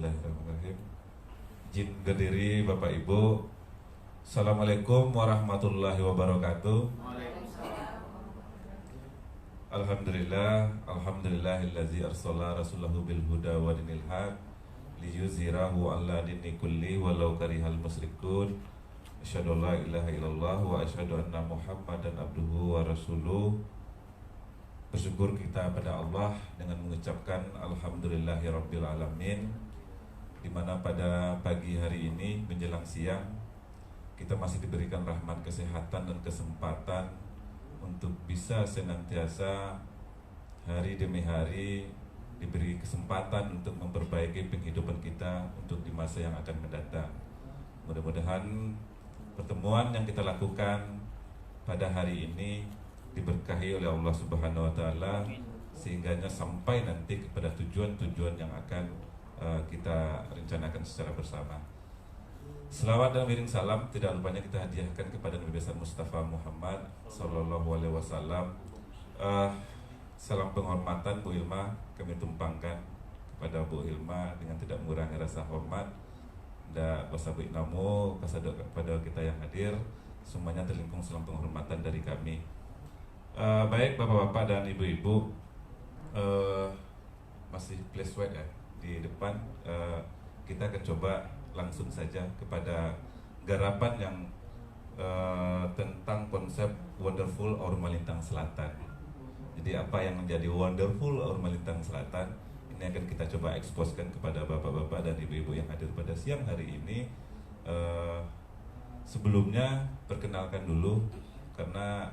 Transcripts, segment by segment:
Bismillahirrahmanirrahim. Izin berdiri Bapak Ibu. Assalamualaikum warahmatullahi wabarakatuh. Alhamdulillah, alhamdulillahillazi arsala rasulahu bil huda wa dinil haq liyuzhirahu ala dini kulli walau karihal musyrikun. Asyhadu la ilaha illallah wa asyhadu anna Muhammadan abduhu wa rasuluh. Bersyukur kita pada Allah dengan mengucapkan alhamdulillahirabbil alamin, di mana pada pagi hari ini menjelang siang kita masih diberikan rahmat kesehatan dan kesempatan untuk bisa senantiasa hari demi hari diberi kesempatan untuk memperbaiki penghidupan kita untuk di masa yang akan mendatang. Mudah-mudahan pertemuan yang kita lakukan pada hari ini diberkahi oleh Allah Subhanahu wa taala sehingganya sampai nanti kepada tujuan-tujuan yang akan kita rencanakan secara bersama. Selawat dan miring salam tidak lupanya kita hadiahkan kepada Nabi besar Mustafa Muhammad sallallahu alaihi wasallam. Salam penghormatan Bu Ilma kami tumpangkan kepada Bu Ilma dengan tidak mengurangi rasa hormat. Dan wasabik namu kasadok kepada kita yang hadir, semuanya terlingkung salam penghormatan dari kami. Baik Bapak-bapak dan Ibu-ibu, masih place wet ya di depan. Kita akan coba langsung saja kepada garapan yang tentang konsep Wonderful Aur Malintang Selatan. Jadi apa yang menjadi Wonderful Aur Malintang Selatan ini akan kita coba eksposkan kepada bapak-bapak dan ibu-ibu yang hadir pada siang hari ini. Sebelumnya perkenalkan dulu, karena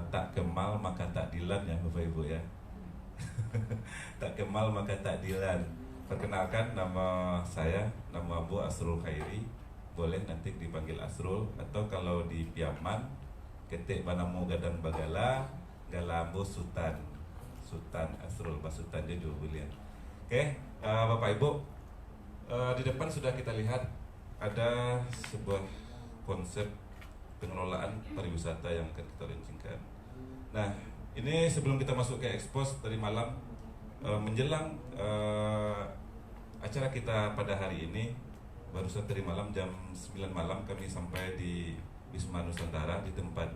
tak kemal maka tak dilan ya Bapak Ibu ya. Tak kemal maka tak dilan. Perkenalkan, nama saya, nama Abu Asrul Khairi. Boleh nanti dipanggil Asrul, atau kalau di Piaman ketik banamu gadang bagala galambo Sultan Asrul Basutan Jojo Bulian. Oke, Bapak Ibu, di depan sudah kita lihat ada sebuah konsep pengelolaan pariwisata yang akan kita launchingkan. Nah, ini sebelum kita masuk ke ekspos tadi malam, menjelang acara kita pada hari ini, barusan tadi malam jam 9 malam kami sampai di Wisma Nusantara di tempat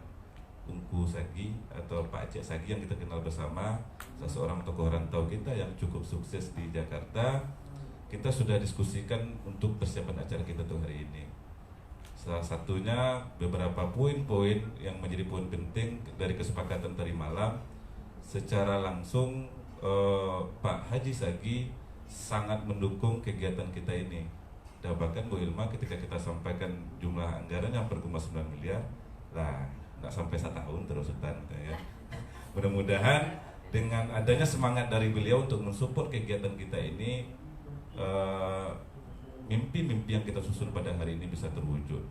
Ungku Sagi atau Pak Aceh Sagi yang kita kenal bersama, seseorang tokoh rantau kita yang cukup sukses di Jakarta. Kita sudah diskusikan untuk persiapan acara kita untuk hari ini. Salah satunya beberapa poin-poin yang menjadi poin penting dari kesepakatan tadi malam. Secara langsung Pak Haji Sagi sangat mendukung kegiatan kita ini. Dan bahkan Bu Ilma ketika kita sampaikan jumlah anggaran yang 4,9 miliar, lah nggak sampai 1 tahun terus Sultan ya. Mudah-mudahan dengan adanya semangat dari beliau untuk mensupport kegiatan kita ini, mimpi-mimpi yang kita susun pada hari ini bisa terwujud.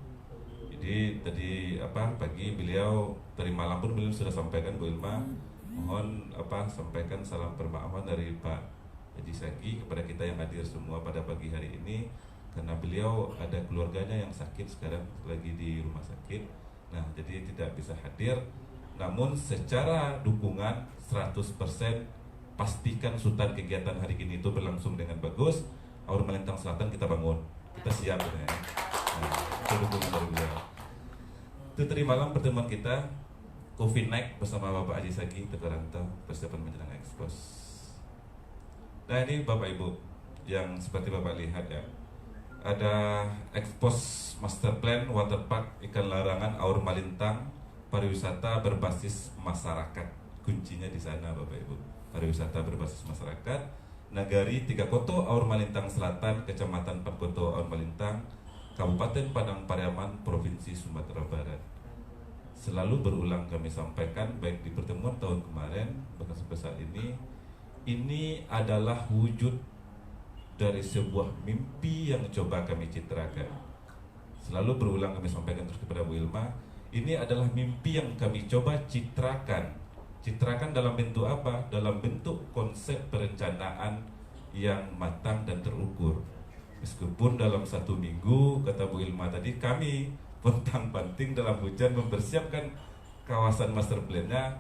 Jadi tadi pagi beliau, tadi malam pun beliau sudah sampaikan Bu Ilma, mohon sampaikan salam permaafan dari Pak Haji Sagi kepada kita yang hadir semua pada pagi hari ini, karena beliau ada keluarganya yang sakit sekarang lagi di rumah sakit. Nah, jadi tidak bisa hadir. Namun secara dukungan 100% pastikan Sultan kegiatan hari ini itu berlangsung dengan bagus. Aur Malintang Selatan kita bangun, kita siap ya. Nah, itu dukungan dari beliau. Itu tadi malam pertemuan kita, Covid naik bersama Bapak Haji Sagi Tegaranta, persiapan menjelang ekspos. Nah ini Bapak Ibu yang seperti Bapak lihat ya, ada ekspos master plan waterpark ikan larangan Aur Malintang, pariwisata berbasis masyarakat. Kuncinya di sana Bapak Ibu, pariwisata berbasis masyarakat. Nagari 3 Koto Aur Malintang Selatan, Kecamatan 4 Koto Aur Malintang, Kabupaten Padang Pariaman, Provinsi Sumatera Barat. Selalu berulang kami sampaikan, baik di pertemuan tahun kemarin bahkan sampai saat ini adalah wujud dari sebuah mimpi yang coba kami citrakan. Selalu berulang kami sampaikan terus kepada Bu Ilma, ini adalah mimpi yang kami coba citrakan. Citrakan dalam bentuk apa? Dalam bentuk konsep perencanaan yang matang dan terukur. Meskipun dalam 1 minggu, kata Bu Ilma tadi, kami pontang-panting dalam hujan mempersiapkan kawasan master plan-nya,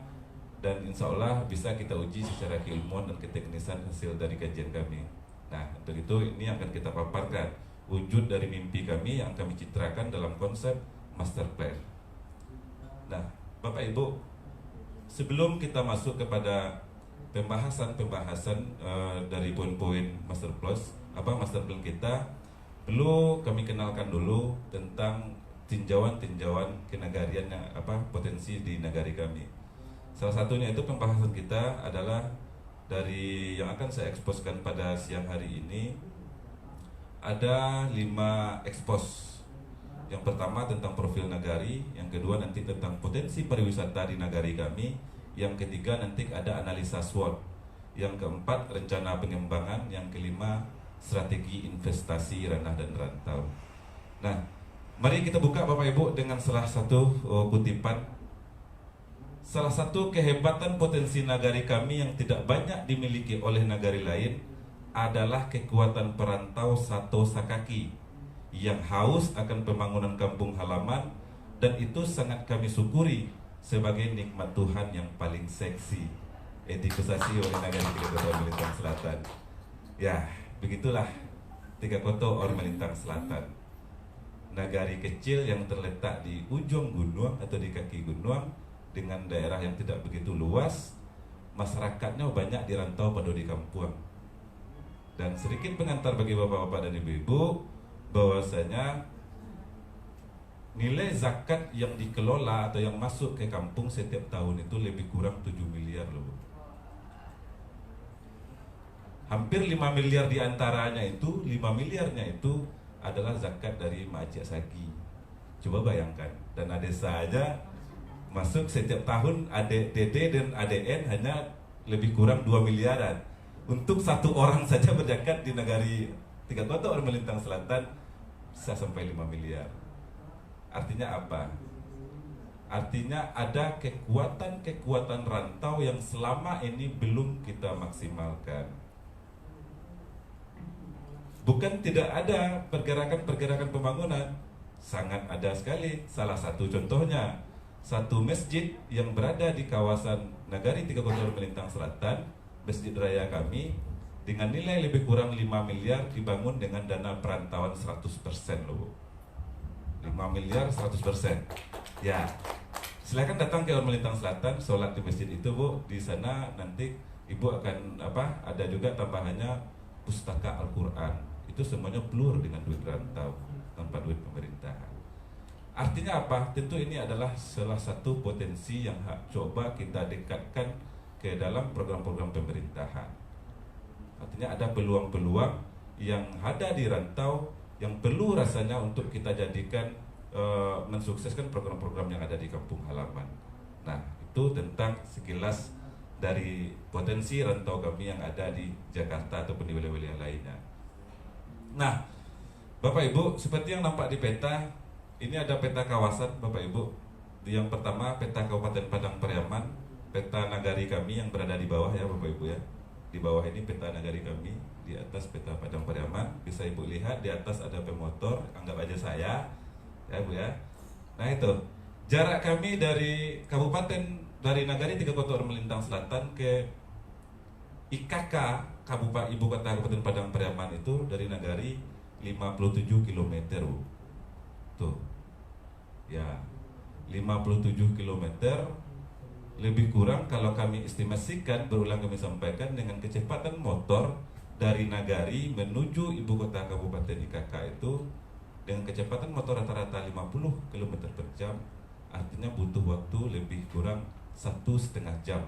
dan insya Allah bisa kita uji secara keilmuan dan keteknisan hasil dari kajian kami. Nah, untuk itu ini akan kita paparkan wujud dari mimpi kami yang kami citrakan dalam konsep master plan. Nah, Bapak Ibu, sebelum kita masuk kepada pembahasan dari poin-poin master plan kita, perlu kami kenalkan dulu tentang tinjauan-tinjauan kenegarian yang potensi di negari kami. Salah satunya itu pembahasan kita adalah dari yang akan saya eksposkan pada siang hari ini. Ada 5 ekspos. Yang pertama tentang profil nagari, yang kedua nanti tentang potensi pariwisata di nagari kami, yang ketiga nanti ada analisa SWOT, yang keempat rencana pengembangan, yang kelima strategi investasi ranah dan rantau. Nah, mari kita buka Bapak Ibu dengan salah satu kutipan. Salah satu kehebatan potensi nagari kami yang tidak banyak dimiliki oleh nagari lain adalah kekuatan perantau Sato Sakaki yang haus akan pembangunan kampung halaman, dan itu sangat kami syukuri sebagai nikmat Tuhan yang paling seksi, edikusasi oleh nagari Tiga Koto Or Melintang Selatan. Ya, begitulah Tiga Koto Or Melintang Selatan, nagari kecil yang terletak di ujung gunung atau di kaki gunung, dengan daerah yang tidak begitu luas, masyarakatnya banyak di rantau pada di kampung. Dan sedikit pengantar bagi bapak-bapak dan ibu-ibu, bahwasanya nilai zakat yang dikelola atau yang masuk ke kampung setiap tahun itu lebih kurang 7 miliar loh. Hampir 5 miliar diantaranya itu, 5 miliarnya itu adalah zakat dari Majak Sagi. Coba bayangkan, dana desa aja masuk setiap tahun DD dan ADN hanya lebih kurang 2 miliaran. Untuk satu orang saja berzakat di negari Tiga Koto Or Melintang Selatan bisa sampai 5 miliar. Artinya apa? Artinya ada kekuatan rantau yang selama ini belum kita maksimalkan. Bukan tidak ada pergerakan pembangunan, sangat ada sekali. Salah satu contohnya, satu masjid yang berada di kawasan nagari Tiga Koto Or Melintang Selatan, Masjid Raya kami, dengan nilai lebih kurang 5 miliar dibangun dengan dana perantauan 100% loh. 5 miliar 100%. Ya, silakan datang ke Or Melintang Selatan, sholat di masjid itu Bu. Di sana nanti Ibu akan ada juga tambahannya pustaka Al-Quran. Itu semuanya blur dengan duit rantau, tanpa duit pemerintahan. Artinya apa? Tentu ini adalah salah satu potensi yang coba kita dekatkan ke dalam program-program pemerintahan. Artinya ada peluang-peluang yang ada di rantau yang perlu rasanya untuk kita jadikan mensukseskan program-program yang ada di kampung halaman. Nah, itu tentang sekilas dari potensi rantau kami yang ada di Jakarta ataupun di wilayah-wilayah lainnya. Nah, Bapak Ibu, seperti yang nampak di peta, ini ada peta kawasan Bapak Ibu. Yang pertama peta Kabupaten Padang Pariaman, peta nagari kami yang berada di bawah ya Bapak Ibu ya. Di bawah ini peta nagari kami, di atas peta Padang Pariaman. Bisa Ibu lihat di atas ada pemotor, anggap aja saya ya Bu ya. Nah itu jarak kami dari dari nagari Tiga Koto Or Melintang Selatan ke IKK Ibu Kota Kabupaten Padang Pariaman itu dari nagari 57 km Bu. Tuh ya, 57 km lebih kurang kalau kami estimasikan, berulang kami sampaikan, dengan kecepatan motor dari nagari menuju ibu kota kabupaten IKK itu dengan kecepatan motor rata-rata 50 km per jam, artinya butuh waktu lebih kurang 1,5 jam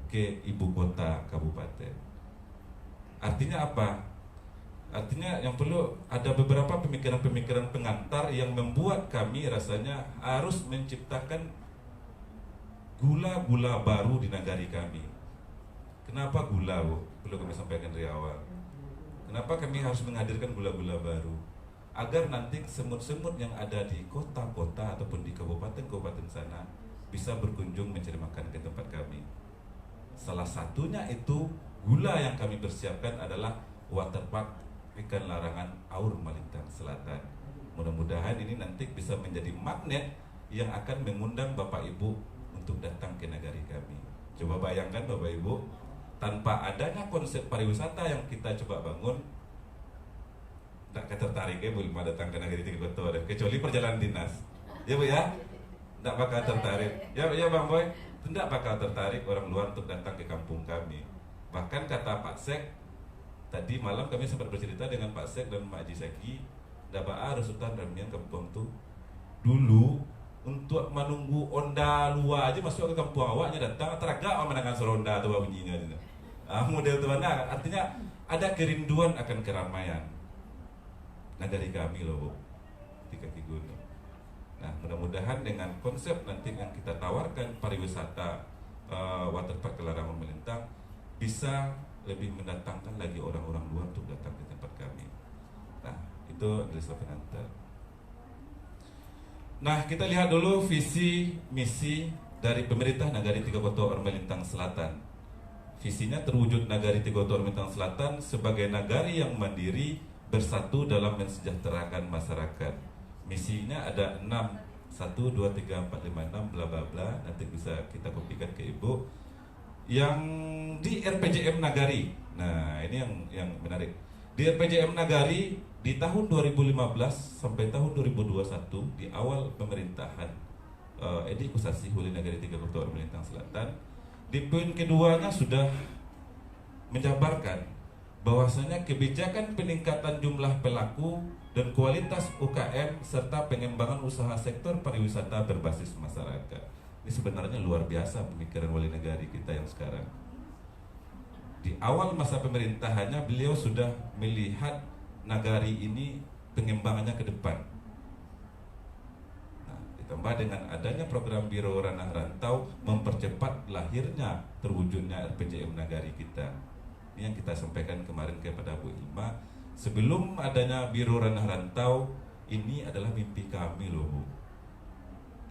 ke ibu kota kabupaten. Artinya apa? Artinya yang perlu ada beberapa pemikiran-pemikiran pengantar yang membuat kami rasanya harus menciptakan gula-gula baru di nagari kami. Kenapa gula Bu? Perlu kami sampaikan dari awal. Kenapa kami harus menghadirkan gula-gula baru? Agar nanti semut-semut yang ada di kota-kota ataupun di kabupaten-kabupaten sana bisa berkunjung mencari makan ke tempat kami. Salah satunya itu gula yang kami persiapkan adalah waterpark ikan larangan Aur Melintang Selatan. Mudah-mudahan ini nanti bisa menjadi magnet yang akan mengundang Bapak Ibu untuk datang ke negari kami. Coba bayangkan Bapak Ibu, tanpa adanya konsep pariwisata yang kita coba bangun, tidak tertarik ya Bu Ilma datang ke Nagari Tiga Koto, kecuali perjalanan dinas, ya Bu ya, tidak bakal tertarik, ya Bang Boy, tidak bakal tertarik orang luar untuk datang ke kampung kami. Bahkan kata Pak Sek, tadi malam kami sempat bercerita dengan Pak Sek dan Mak Jisaki, dapat Rusutan Ramian kampung tuh dulu untuk menunggu onda luar aja masuk ke kampung awaknya datang teragak menangan seronda atau bunyinya model itu mana artinya ada kerinduan akan keramaian nagari kami loh Bu, di kaki gunung. Nah mudah-mudahan dengan konsep nanti yang kita tawarkan pariwisata waterpark Kelarangan Melintang bisa lebih mendatangkan lagi orang-orang luar untuk datang ke tempat kami. Nah itu adalah pengantar. Nah, kita lihat dulu visi misi dari pemerintah Nagari Tiga Koto Melintang Selatan. Visinya terwujud Nagari Tiga Koto Melintang Selatan sebagai nagari yang mandiri, bersatu dalam mensejahterakan masyarakat. Misinya ada 6, 1, 2, 3, 4, 5, 6, bla bla bla. Nanti bisa kita kopikan ke Ibu. Yang di RPJM Nagari. Nah, ini yang menarik. Di RPJM Nagari di tahun 2015 sampai tahun 2021 di awal pemerintahan Edi Kusasi Huli Nagari Tiga Koto Melintang Selatan, di poin keduanya sudah menjabarkan bahwasanya kebijakan peningkatan jumlah pelaku dan kualitas UKM serta pengembangan usaha sektor pariwisata berbasis masyarakat. Ini sebenarnya luar biasa pemikiran wali negari kita yang sekarang. Di awal masa pemerintahannya beliau sudah melihat nagari ini pengembangannya ke depan. Nah, ditambah dengan adanya program Biro Ranah Rantau mempercepat lahirnya terwujudnya RPJM Nagari kita. Ini yang kita sampaikan kemarin kepada Bu Ilma. Sebelum adanya Biro Ranah Rantau, ini adalah mimpi kami loh Bu.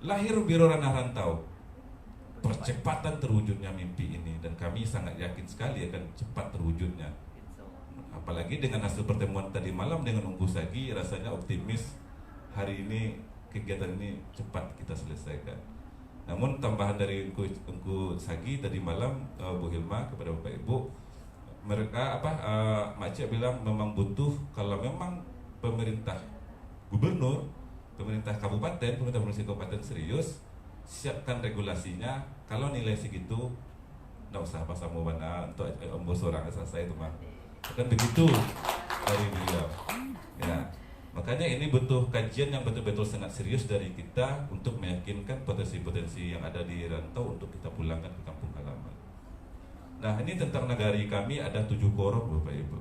Lahir Biro Ranah Rantau, percepatan terwujudnya mimpi ini, dan kami sangat yakin sekali akan cepat terwujudnya. Apalagi dengan hasil pertemuan tadi malam dengan Ungku Sagi, rasanya optimis hari ini kegiatan ini cepat kita selesaikan. Namun tambahan dari Ungku Sagi tadi malam, Bu Hilma kepada Bapak Ibu, mereka Mak bilang memang butuh, kalau memang pemerintah gubernur, pemerintah kabupaten, pemerintah provinsi kabupaten serius, siapkan regulasinya. Kalau nilai segitu, nggak usah pasang mana untuk ombos orang selesai itu mah. Kan begitu dari beliau. Ya, makanya ini butuh kajian yang betul-betul sangat serius dari kita untuk meyakinkan potensi-potensi yang ada di rantau untuk kita pulangkan ke kampung halaman. Nah, ini tentang nagari kami ada 7 korong Bapak Ibu.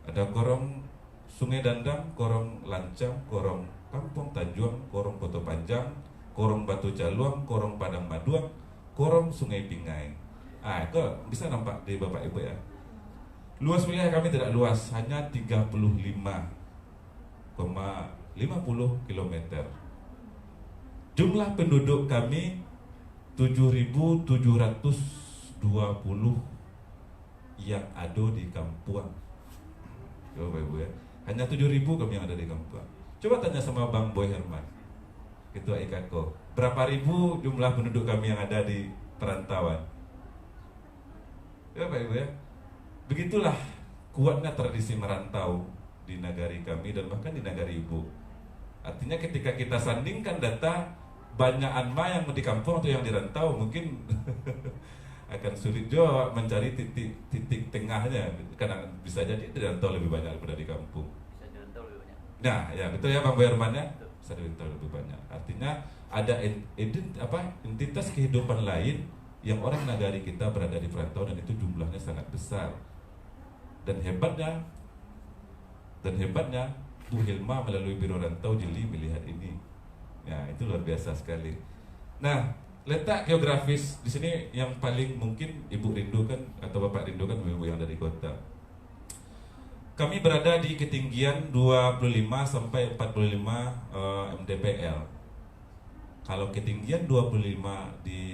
Ada korong Sungai Dandang, korong Lancang, korong Kampung Tanjuang, korong Koto Panjang, korong Batu Jaluang, korong Padang Maduang, korong Sungai Pingai. Itu bisa nampak di Bapak Ibu ya. Luas wilayah kami tidak luas, hanya 35,50 km. Jumlah penduduk kami 7.720 yang ada di Kampuang. Coba Ibu ya, hanya 7.000 kami yang ada di Kampuang. Coba tanya sama Bang Boy Herman, Ketua IKAKO, berapa ribu jumlah penduduk kami yang ada di perantauan? Coba Ibu ya. Begitulah kuatnya tradisi merantau di nagari kami dan bahkan di nagari Ibu. Artinya ketika kita sandingkan data banyak anma yang di kampung atau yang di rantau, mungkin akan sulit juga mencari titik tengahnya. Karena bisa jadi di rantau lebih banyak daripada di kampung. Bisa di rantau lebih banyak. Nah, ya betul ya Bang Boyerman ya. Bisa di rantau lebih banyak. Artinya ada entitas kehidupan lain yang orang nagari kita berada di perantauan, dan itu jumlahnya sangat besar. Dan hebatnya Bu Hilma melalui Biro Rantau Jeli melihat ini. Ya, itu luar biasa sekali. Nah, letak geografis di sini yang paling mungkin Ibu rindukan atau Bapak rindukan, Ibu yang dari kota. Kami berada di ketinggian 25 sampai 45 mdpl. Kalau ketinggian 25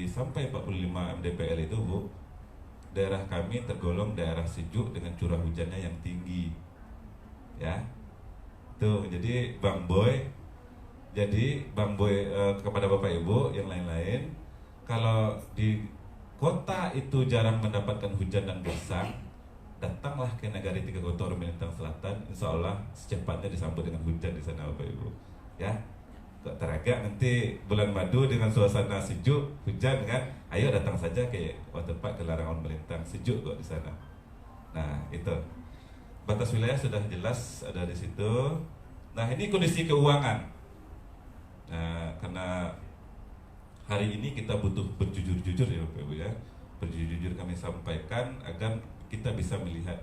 sampai 45 mdpl itu Bu, daerah kami tergolong daerah sejuk dengan curah hujannya yang tinggi. Ya. Tuh, jadi Bang Boy kepada Bapak Ibu yang lain-lain, kalau di kota itu jarang mendapatkan hujan dan gersang, datanglah ke Nagari Tiga Kota Orang Melintang Selatan. Insya Allah secepatnya disambut dengan hujan di sana Bapak Ibu. Ya, kok teragak nanti bulan madu dengan suasana sejuk, hujan kan? Ayo datang saja ke Waterpark ke Larangan Melintang, sejuk kok di sana. Nah itu batas wilayah sudah jelas ada di situ. Nah ini kondisi keuangan. Nah karena hari ini kita butuh berjujur-jujur ya Bapak Ibu ya. Berjujur-jujur kami sampaikan agar kita bisa melihat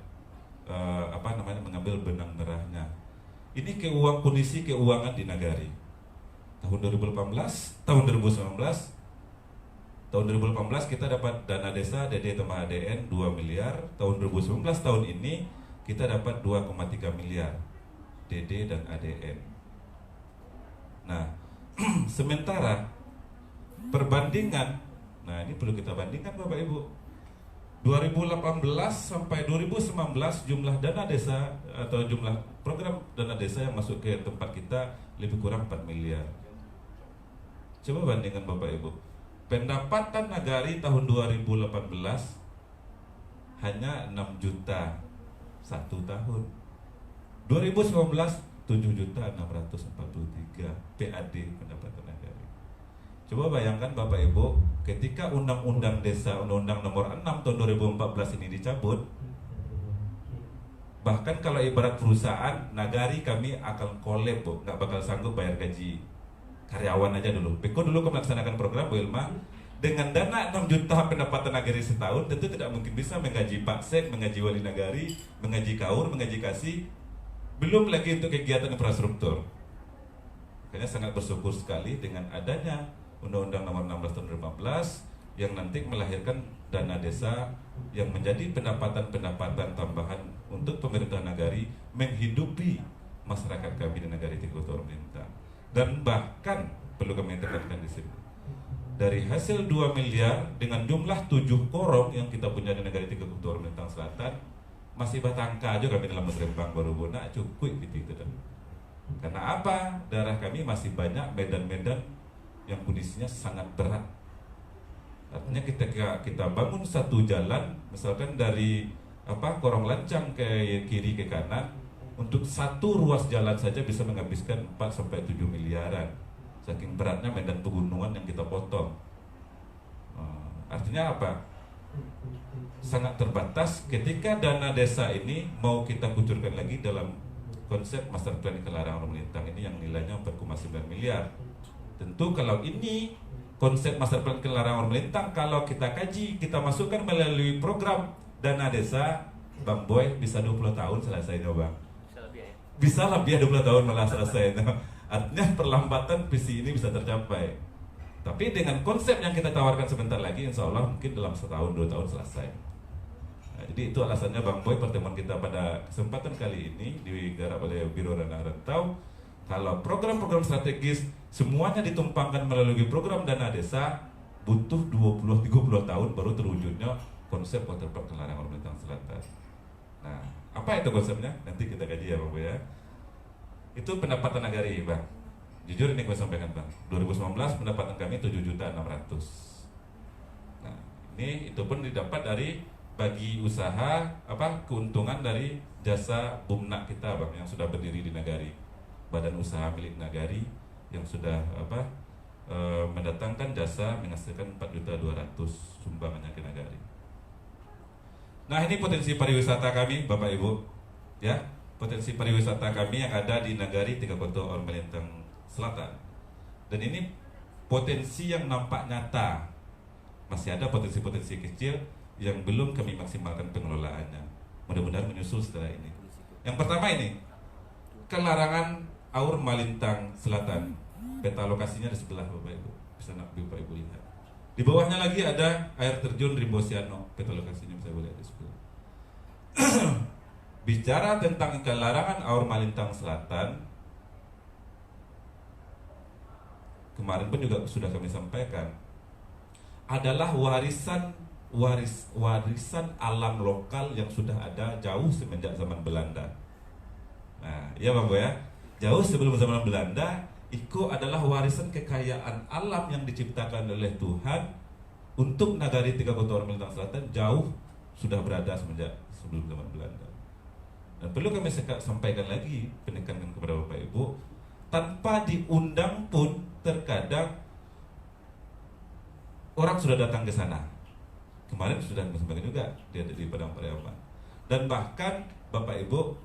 mengambil benang merahnya. Ini kondisi keuangan di Nagari. Tahun 2018, tahun 2019, tahun 2018 kita dapat dana desa DD tambah ADN 2 miliar. Tahun 2019 tahun ini kita dapat 2,3 miliar DD dan ADN. Nah, sementara perbandingan, nah ini perlu kita bandingkan Bapak Ibu. 2018 sampai 2019 jumlah dana desa atau jumlah program dana desa yang masuk ke tempat kita lebih kurang 4 miliar. Coba bandingkan Bapak Ibu. Pendapatan Nagari tahun 2018 hanya 6 juta 1 tahun. 2019 7.643 PAD pendapatan Nagari. Coba bayangkan Bapak Ibu, ketika Undang-Undang Desa, Undang-Undang Nomor 6 tahun 2014 ini dicabut, bahkan kalau ibarat perusahaan, Nagari kami akan kolab, Bu, nggak bakal sanggup bayar gaji karyawan aja dulu. Beko dulu melaksanakan program Bu Ilma, dengan dana 6 juta pendapatan Nagari setahun, tentu tidak mungkin bisa menggaji Pak Sek, menggaji Wali Nagari, menggaji Kaur, menggaji Kasih, belum lagi untuk kegiatan infrastruktur. Makanya sangat bersyukur sekali dengan adanya Undang-Undang Nomor 16 tahun 2015 yang nanti melahirkan dana desa yang menjadi pendapatan-pendapatan tambahan untuk pemerintah Nagari menghidupi masyarakat kami di Nagari Tiga Kota Orang Melintang. Dan bahkan perlu kami tekankan di sini, dari hasil 2 miliar dengan jumlah 7 korong yang kita punya di Nagari Tiga Kota Orang Melintang Selatan, masih batangka aja kami dalam Rembang baru bona cukup gitu. Karena apa? Daerah kami masih banyak medan-medan yang kondisinya sangat berat. Artinya kita bangun satu jalan, misalkan dari Korong Lancang ke kiri ke kanan, untuk satu ruas jalan saja bisa menghabiskan 4-7 miliaran. Saking beratnya medan pegunungan yang kita potong. Artinya apa? Sangat terbatas ketika dana desa ini mau kita kucurkan lagi dalam konsep Master Plan Larangan Orang Melintang ini yang nilainya 4,9 miliar. Tentu kalau ini konsep Master Plan Larangan Orang Melintang, kalau kita kaji, kita masukkan melalui program dana desa, Bang Boy bisa 20 tahun selesainya Bang. Bisa lebih ya 20 tahun malah selesai. Artinya perlambatan visi ini bisa tercapai. Tapi dengan konsep yang kita tawarkan sebentar lagi, insya Allah mungkin dalam 1 tahun 2 tahun selesai. Nah, jadi itu alasannya Bang Boy, pertemuan kita pada kesempatan kali ini digarap oleh Biro Dana Rantau. Kalau program-program strategis semuanya ditumpangkan melalui program dana desa, butuh 20-30 tahun baru terwujudnya konsep Waterpark Larangan Orang Melintang Selatan. Nah, apa itu konsepnya? Nanti kita kaji ya Bang Boy ya. Itu pendapatan Nagari Bang. Jujur ini gue sampaikan Bang, 2019 pendapatan kami 7.600.000. Nah, ini itu pun didapat dari bagi usaha keuntungan dari jasa Bumnak kita Bang yang sudah berdiri di Nagari. Badan usaha milik Nagari yang sudah mendatangkan jasa menghasilkan 4.200.000 sumbangannya ke Nagari. Nah, ini potensi pariwisata kami Bapak Ibu. Ya, potensi pariwisata kami yang ada di Nagari Tiga Kota Orang Melintang Selatan. Dan ini potensi yang nampak nyata. Masih ada potensi-potensi kecil yang belum kami maksimalkan pengelolaannya. Mudah-mudahan menyusul setelah ini. Yang pertama ini, Larangan Aur Melintang Selatan. Peta lokasinya di sebelah Bapak Ibu. Bisa Bapak Ibu lihat. Di bawahnya lagi ada air terjun Rimbosiano. Peta lokasinya bisa boleh lihat di sebelah. Bicara tentang Larangan Aur Melintang Selatan, kemarin pun juga sudah kami sampaikan, adalah warisan alam lokal yang sudah ada jauh semenjak zaman Belanda. Nah, iya Bang Boy ya, jauh sebelum zaman Belanda, itu adalah warisan kekayaan alam yang diciptakan oleh Tuhan untuk nagari tiga kota orang melintang selatan jauh sudah berada semenjak sebelum zaman Belanda. Dan perlu kami sampaikan lagi, penekanan kepada Bapak Ibu, tanpa diundang pun terkadang orang sudah datang ke sana. Kemarin sudah sampaikan juga dia di Padang Pariaman. Dan bahkan Bapak Ibu,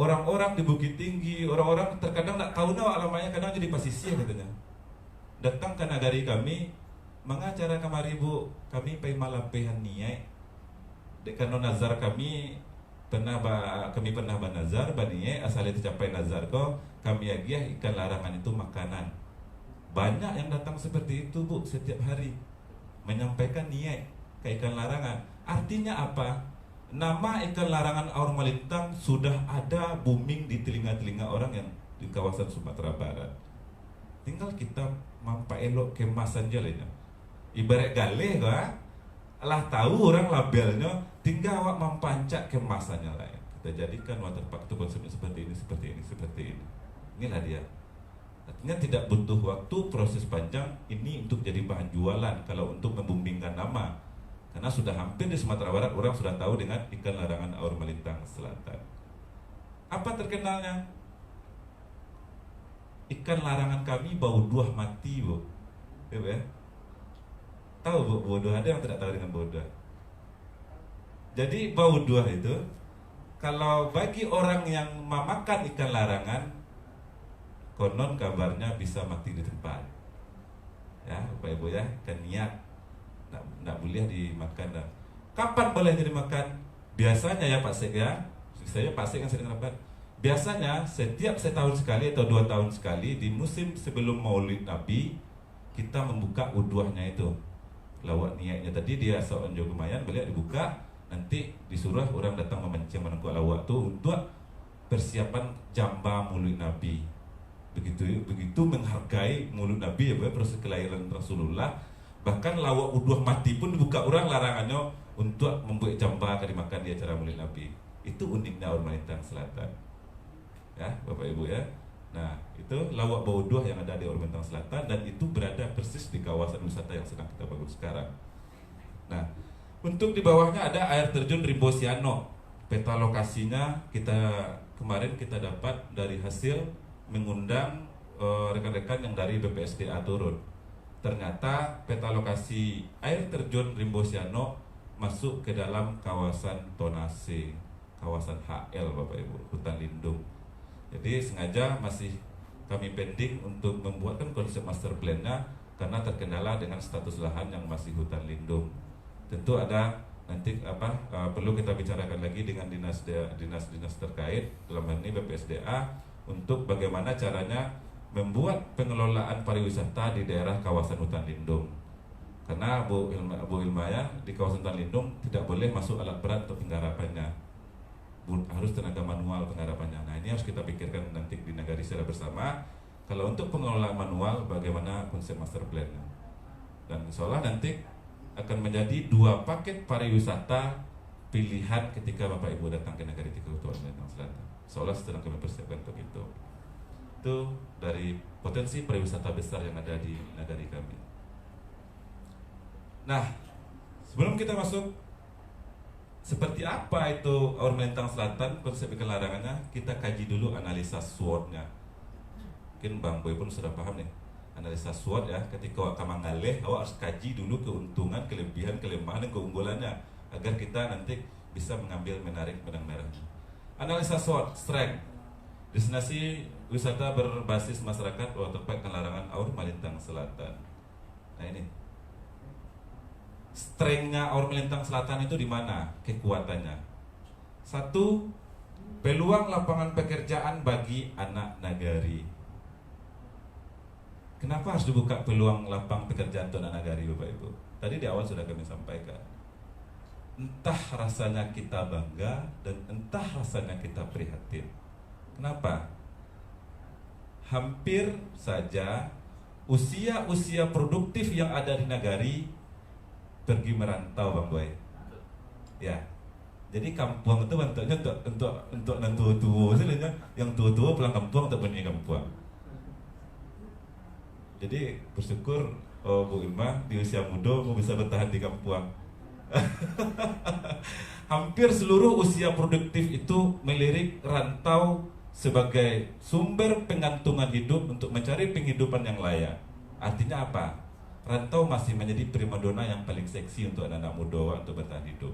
orang-orang di Bukit Tinggi, orang-orang terkadang tak tahu alamatnya, kadang jadi pasisir katanya. Datang ke nagari kami, mengacara kamari Bu, kami pai malapehan niai. Dekano nazar kami kami pernah banazar baniye asal itu capai nazar ko kami agiah ikan larangan itu makanan. Banyak yang datang seperti itu Bu setiap hari menyampaikan niat ke ikan larangan. Artinya apa? Nama ikan larangan Aur Malintang sudah ada booming di telinga-telinga orang yang di kawasan Sumatera Barat. Tinggal kita mampa elok kemasan jalannya. Ibarat galeh kan? Lah tahu orang labelnya, tinggal awak mempancak kemasannya lah ya. Kita jadikan waterpark itu konsepnya seperti ini. Inilah dia. Artinya tidak butuh waktu, proses panjang ini untuk jadi bahan jualan kalau untuk memboomingkan nama. Karena sudah hampir di Sumatera Barat orang sudah tahu dengan ikan larangan Aur Malintang Selatan. Apa terkenalnya? Ikan larangan kami bau duah mati Bu. Ya? Tahu Bu, bau duah? Ada yang tidak tahu dengan bau duah? Jadi bau duah itu kalau bagi orang yang memakan ikan larangan, konon kabarnya bisa mati di tempat. Ya, Bapak Ibu ya, kan niat nak boleh dimakan dah. Kapan boleh dimakan? Biasanya ya Pak Sek ya, saya Pak Sek yang sering dapat. Biasanya setiap setahun sekali atau 2 tahun sekali di musim sebelum Maulid Nabi kita membuka uduahnya itu. Lawak niatnya tadi dia seorang jago lumayan, boleh dibuka, nanti disuruh orang datang memancing menengok lawak tu untuk persiapan jamba Maulid Nabi. Begitu menghargai Maulid Nabi ya, proses kelahiran Rasulullah. Bahkan lawak uduah mati pun dibuka orang larangannya untuk membuat jamba akan dimakan di acara Maulid Nabi. Itu uniknya Aur Malintang Selatan. Ya, Bapak Ibu ya. Nah, itu lawak bau duah yang ada di Aur Malintang Selatan dan itu berada persis di kawasan wisata yang sedang kita bangun sekarang. Nah, untuk di bawahnya ada air terjun Rimbosiano. Peta lokasinya kemarin kita dapat dari hasil mengundang rekan-rekan yang dari BPSDA turun. Ternyata peta lokasi air terjun Rimbosiano masuk ke dalam kawasan Tonase, kawasan HL Bapak Ibu, hutan lindung. Jadi sengaja masih kami pending untuk membuatkan konsep master plan-nya karena terkendala dengan status lahan yang masih hutan lindung. Tentu ada nanti perlu kita bicarakan lagi dengan dinas terkait dalam hal ini BPSDA untuk bagaimana caranya membuat pengelolaan pariwisata di daerah kawasan hutan lindung. Karena Bu Ilma ya, di kawasan hutan lindung tidak boleh masuk alat berat untuk penggarapannya. Harus tenaga manual penggarapannya. Nah, ini harus kita pikirkan nanti di Nagari secara bersama. Kalau untuk pengelolaan manual bagaimana konsep master plan-nya. Dan insya Allah nanti akan menjadi 2 paket pariwisata pilihan ketika Bapak Ibu datang ke Nagari Tiga Kota Malintang Selatan. Insya Allah sedang kami persiapkan untuk itu. Itu dari potensi pariwisata besar yang ada di nagari kami. Nah, sebelum kita masuk seperti apa itu Aur Malintang Selatan, konsep ikan larangannya, kita kaji dulu analisa SWOT-nya. Mungkin Bang Boy pun sudah paham nih. Analisa SWOT ya, ketika awak kamangaleh, awak harus kaji dulu keuntungan, kelebihan, kelemahan, dan keunggulannya agar kita nanti bisa mengambil menarik benang merahnya. Analisa SWOT, strength, destinasi wisata berbasis masyarakat waterpark larangan Aur Malintang Selatan. Nah ini strength-nya Aur Malintang Selatan itu di mana kekuatannya? 1, peluang lapangan pekerjaan bagi anak nagari. Kenapa harus dibuka peluang lapangan pekerjaan untuk anak nagari Bapak Ibu? Tadi di awal sudah kami sampaikan. Entah rasanya kita bangga dan entah rasanya kita prihatin. Kenapa? Hampir saja usia produktif yang ada di nagari pergi merantau Bang Boy. Ya. Jadi kampung itu bentuknya untuk yang tua-tua sebenarnya, yang tua-tua pulang kampung untuk punya kampung. Jadi bersyukur Oh Bu Ilma, di usia muda mau bisa bertahan di kampung. Hampir seluruh usia produktif itu melirik rantau sebagai sumber pengantungan hidup untuk mencari penghidupan yang layak. Artinya apa? Rantau masih menjadi primadona yang paling seksi untuk anak-anak muda untuk bertahan hidup.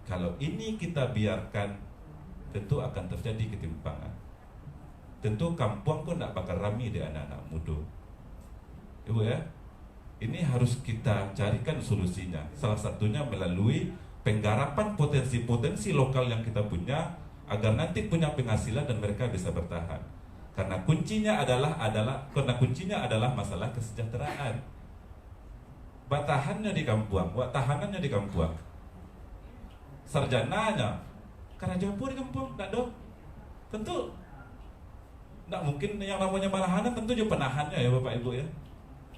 Kalau ini kita biarkan, tentu akan terjadi ketimpangan. Tentu kampung pun tak bakal ramai di anak-anak muda. Ibu ya, ini harus kita carikan solusinya. Salah satunya melalui penggarapan potensi-potensi lokal yang kita punya, agar nanti punya penghasilan dan mereka bisa bertahan. Karena kuncinya adalah masalah kesejahteraan. Batahannya di kampung, tahanannya di kampung. Sarjananya karena pun di kampung, tak dong. Tentu tak mungkin yang namanya malahanan, tentu juga penahannya ya Bapak Ibu ya.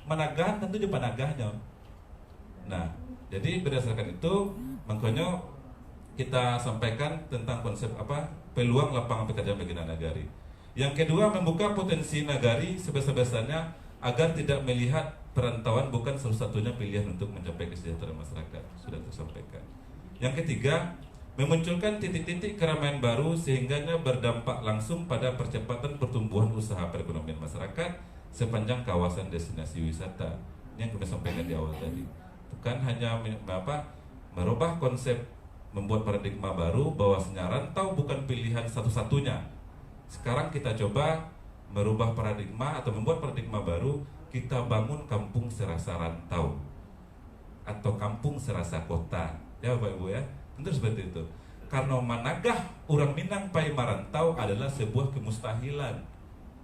Managahan tentu juga panagahnya. Nah, jadi berdasarkan itu makanya kita sampaikan tentang konsep peluang lapangan pekerjaan bagi anak nagari. Yang kedua, membuka potensi nagari sebesar-besarnya agar tidak melihat perantauan bukan satu-satunya pilihan untuk mencapai kesejahteraan masyarakat. Sudah tersampaikan. Yang ketiga, memunculkan titik-titik keramaian baru sehingganya berdampak langsung pada percepatan pertumbuhan usaha perekonomian masyarakat sepanjang kawasan destinasi wisata. Ini yang kami sampaikan di awal tadi. Bukan hanya merubah konsep, membuat paradigma baru bahwasanya rantau bukan pilihan satu-satunya. Sekarang kita coba merubah paradigma atau membuat paradigma baru, kita bangun kampung serasa rantau atau kampung serasa kota. Ya Bapak Ibu ya, tentu seperti itu. Karena managah orang Minang pai marantau adalah sebuah kemustahilan.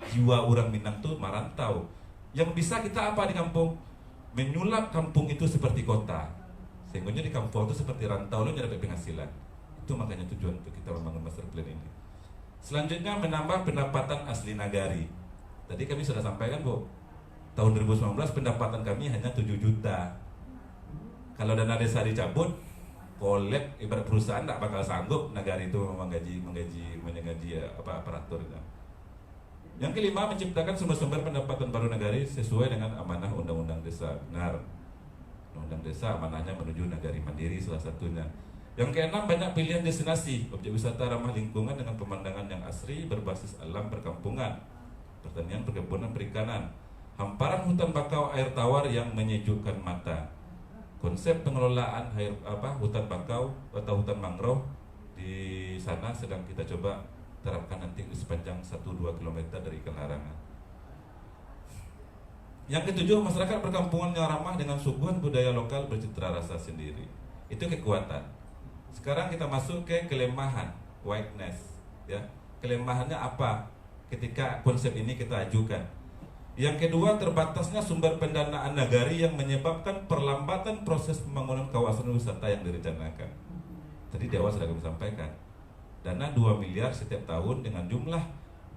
Jiwa orang Minang itu marantau. Yang bisa kita apa di kampung? Menyulap kampung itu seperti kota. Sehingga di kampung itu seperti rantau, lo nyari penghasilan. Itu makanya tujuan untuk kita membangun master plan ini. Selanjutnya menambah pendapatan asli nagari. Tadi kami sudah sampaikan Bu, tahun 2019 pendapatan kami hanya 7 juta. Kalau dana desa dicabut, kolek ibarat perusahaan tak bakal sanggup nagari itu menggaji aparaturnya. Yang kelima, menciptakan sumber-sumber pendapatan baru nagari sesuai dengan amanah Undang-Undang Desa. Benar, Undang-Undang Desa amanahnya menuju nagari mandiri salah satunya. Yang keenam, banyak pilihan destinasi objek wisata ramah lingkungan dengan pemandangan yang asri berbasis alam perkampungan, pertanian, perkebunan, perikanan, hamparan hutan bakau air tawar yang menyejukkan mata. Konsep pengelolaan hutan bakau atau hutan mangrove di sana sedang kita coba terapkan nanti di sepanjang 1-2 km dari ikan larangan. Yang ketujuh, masyarakat perkampungan yang ramah dengan suguhan budaya lokal bercitra rasa sendiri. Itu kekuatan. Sekarang kita masuk ke kelemahan, weakness, ya. Kelemahannya apa? Ketika konsep ini kita ajukan. Yang kedua, terbatasnya sumber pendanaan nagari yang menyebabkan perlambatan proses pembangunan kawasan wisata yang direncanakan. Tadi di awal sudah kami sampaikan, dana 2 miliar setiap tahun dengan jumlah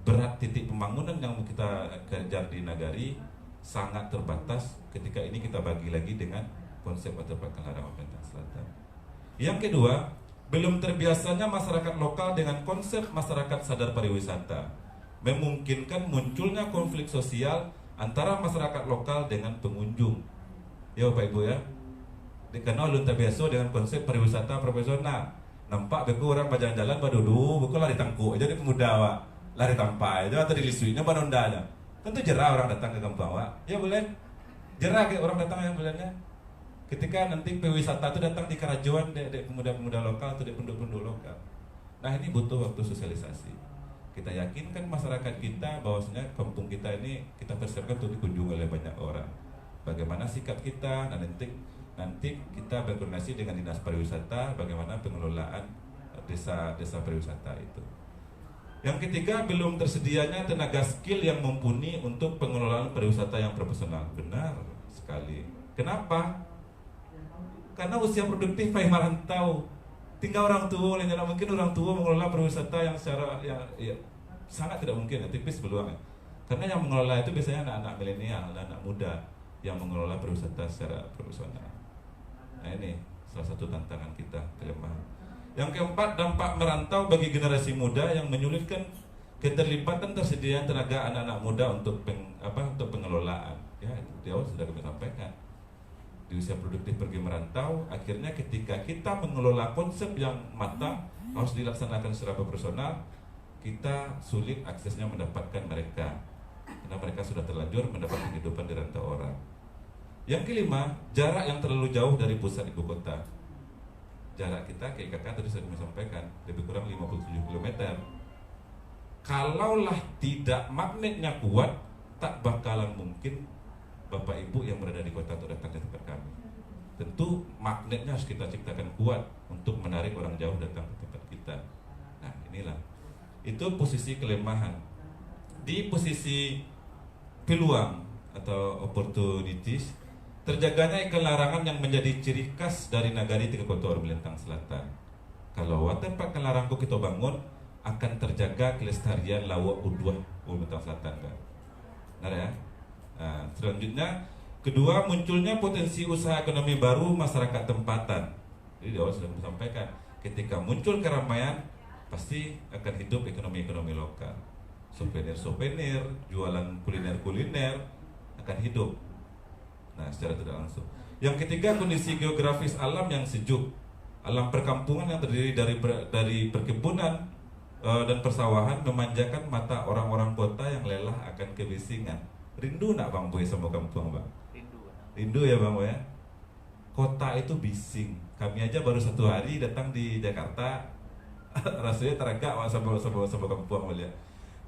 berat titik pembangunan yang kita kejar di nagari sangat terbatas ketika ini kita bagi lagi dengan konsep waterpark Larangan Menteng Selatan. Yang kedua, belum terbiasanya masyarakat lokal dengan konsep masyarakat sadar pariwisata, memungkinkan munculnya konflik sosial antara masyarakat lokal dengan pengunjung. Ya Bapak Ibu ya, dikenal belum terbiasa dengan konsep pariwisata profesional. Nampak beku orang berjalan-jalan badudu, beku lari tangku aja di pemuda Wak, lari tampai aja atau di lisuinya banondanya. Tentu jerah orang datang ke kampung Wak. Ya boleh, jerah ke orang datang yang bulannya. Ketika nanti pewisata itu datang di kerajuan de pemuda-pemuda lokal atau di penduduk-penduduk lokal. Nah ini butuh waktu sosialisasi. Kita yakinkan masyarakat kita bahwasanya kampung kita ini kita persiapkan untuk dikunjungi oleh banyak orang. Bagaimana sikap kita, dan nanti kita berkoordinasi dengan dinas pariwisata bagaimana pengelolaan desa pariwisata itu. Yang ketiga, belum tersedianya tenaga skill yang mumpuni untuk pengelolaan pariwisata yang profesional. Benar sekali. Kenapa? Karena usia produktif paling merantau. Tinggal orang tua, tidak mungkin orang tua mengelola pariwisata yang secara sangat tidak mungkin, tipis peluang. Karena yang mengelola itu biasanya anak-anak milenial, anak muda yang mengelola pariwisata secara profesional. Nah ini salah satu tantangan kita, kelemahan. Yang keempat, dampak merantau bagi generasi muda yang menyulitkan keterlibatan tersediaan tenaga anak-anak muda untuk pengelolaan. Ya, di awal sudah kami sampaikan. Di usia produktif pergi merantau, akhirnya ketika kita mengelola konsep yang matang harus dilaksanakan secara personal, kita sulit aksesnya mendapatkan mereka karena mereka sudah terlanjur mendapat kehidupan di rantau orang. Yang kelima, jarak yang terlalu jauh dari pusat ibu kota. Jarak kita ke IKK tadi saya sampaikan lebih kurang 57 km. Kalaulah tidak magnetnya kuat, tak bakalan mungkin Bapak Ibu yang berada di kota untuk datang ke tempat kami. Tentu magnetnya harus kita ciptakan kuat untuk menarik orang jauh datang ke tempat kita. Nah, inilah. Itu posisi kelemahan. Di posisi peluang atau opportunities, terjaganya ikan larangan yang menjadi ciri khas dari Nagari Tiga Kotor Melintang Selatan. Kalau tempat ikan larangku kita bangun, akan terjaga kelestarian lawak udwah Melintang Selatan kan. Nah ya. Nah, selanjutnya, kedua, munculnya potensi usaha ekonomi baru masyarakat tempatan. Jadi di awal sudah disampaikan, ketika muncul keramaian, pasti akan hidup ekonomi-ekonomi lokal. Souvenir-souvenir, jualan kuliner-kuliner akan hidup. Nah, secara tidak langsung. Yang ketiga, kondisi geografis alam yang sejuk. Alam perkampungan yang terdiri dari perkebunan dan persawahan memanjakan mata orang-orang kota yang lelah akan kebisingan. Rindu nak Bang Boy sama kampung Bang? Rindu ya Bang Boy ya? Kota itu bising. Kami aja baru 1 hari datang di Jakarta, rasanya teragak sama kampung melihat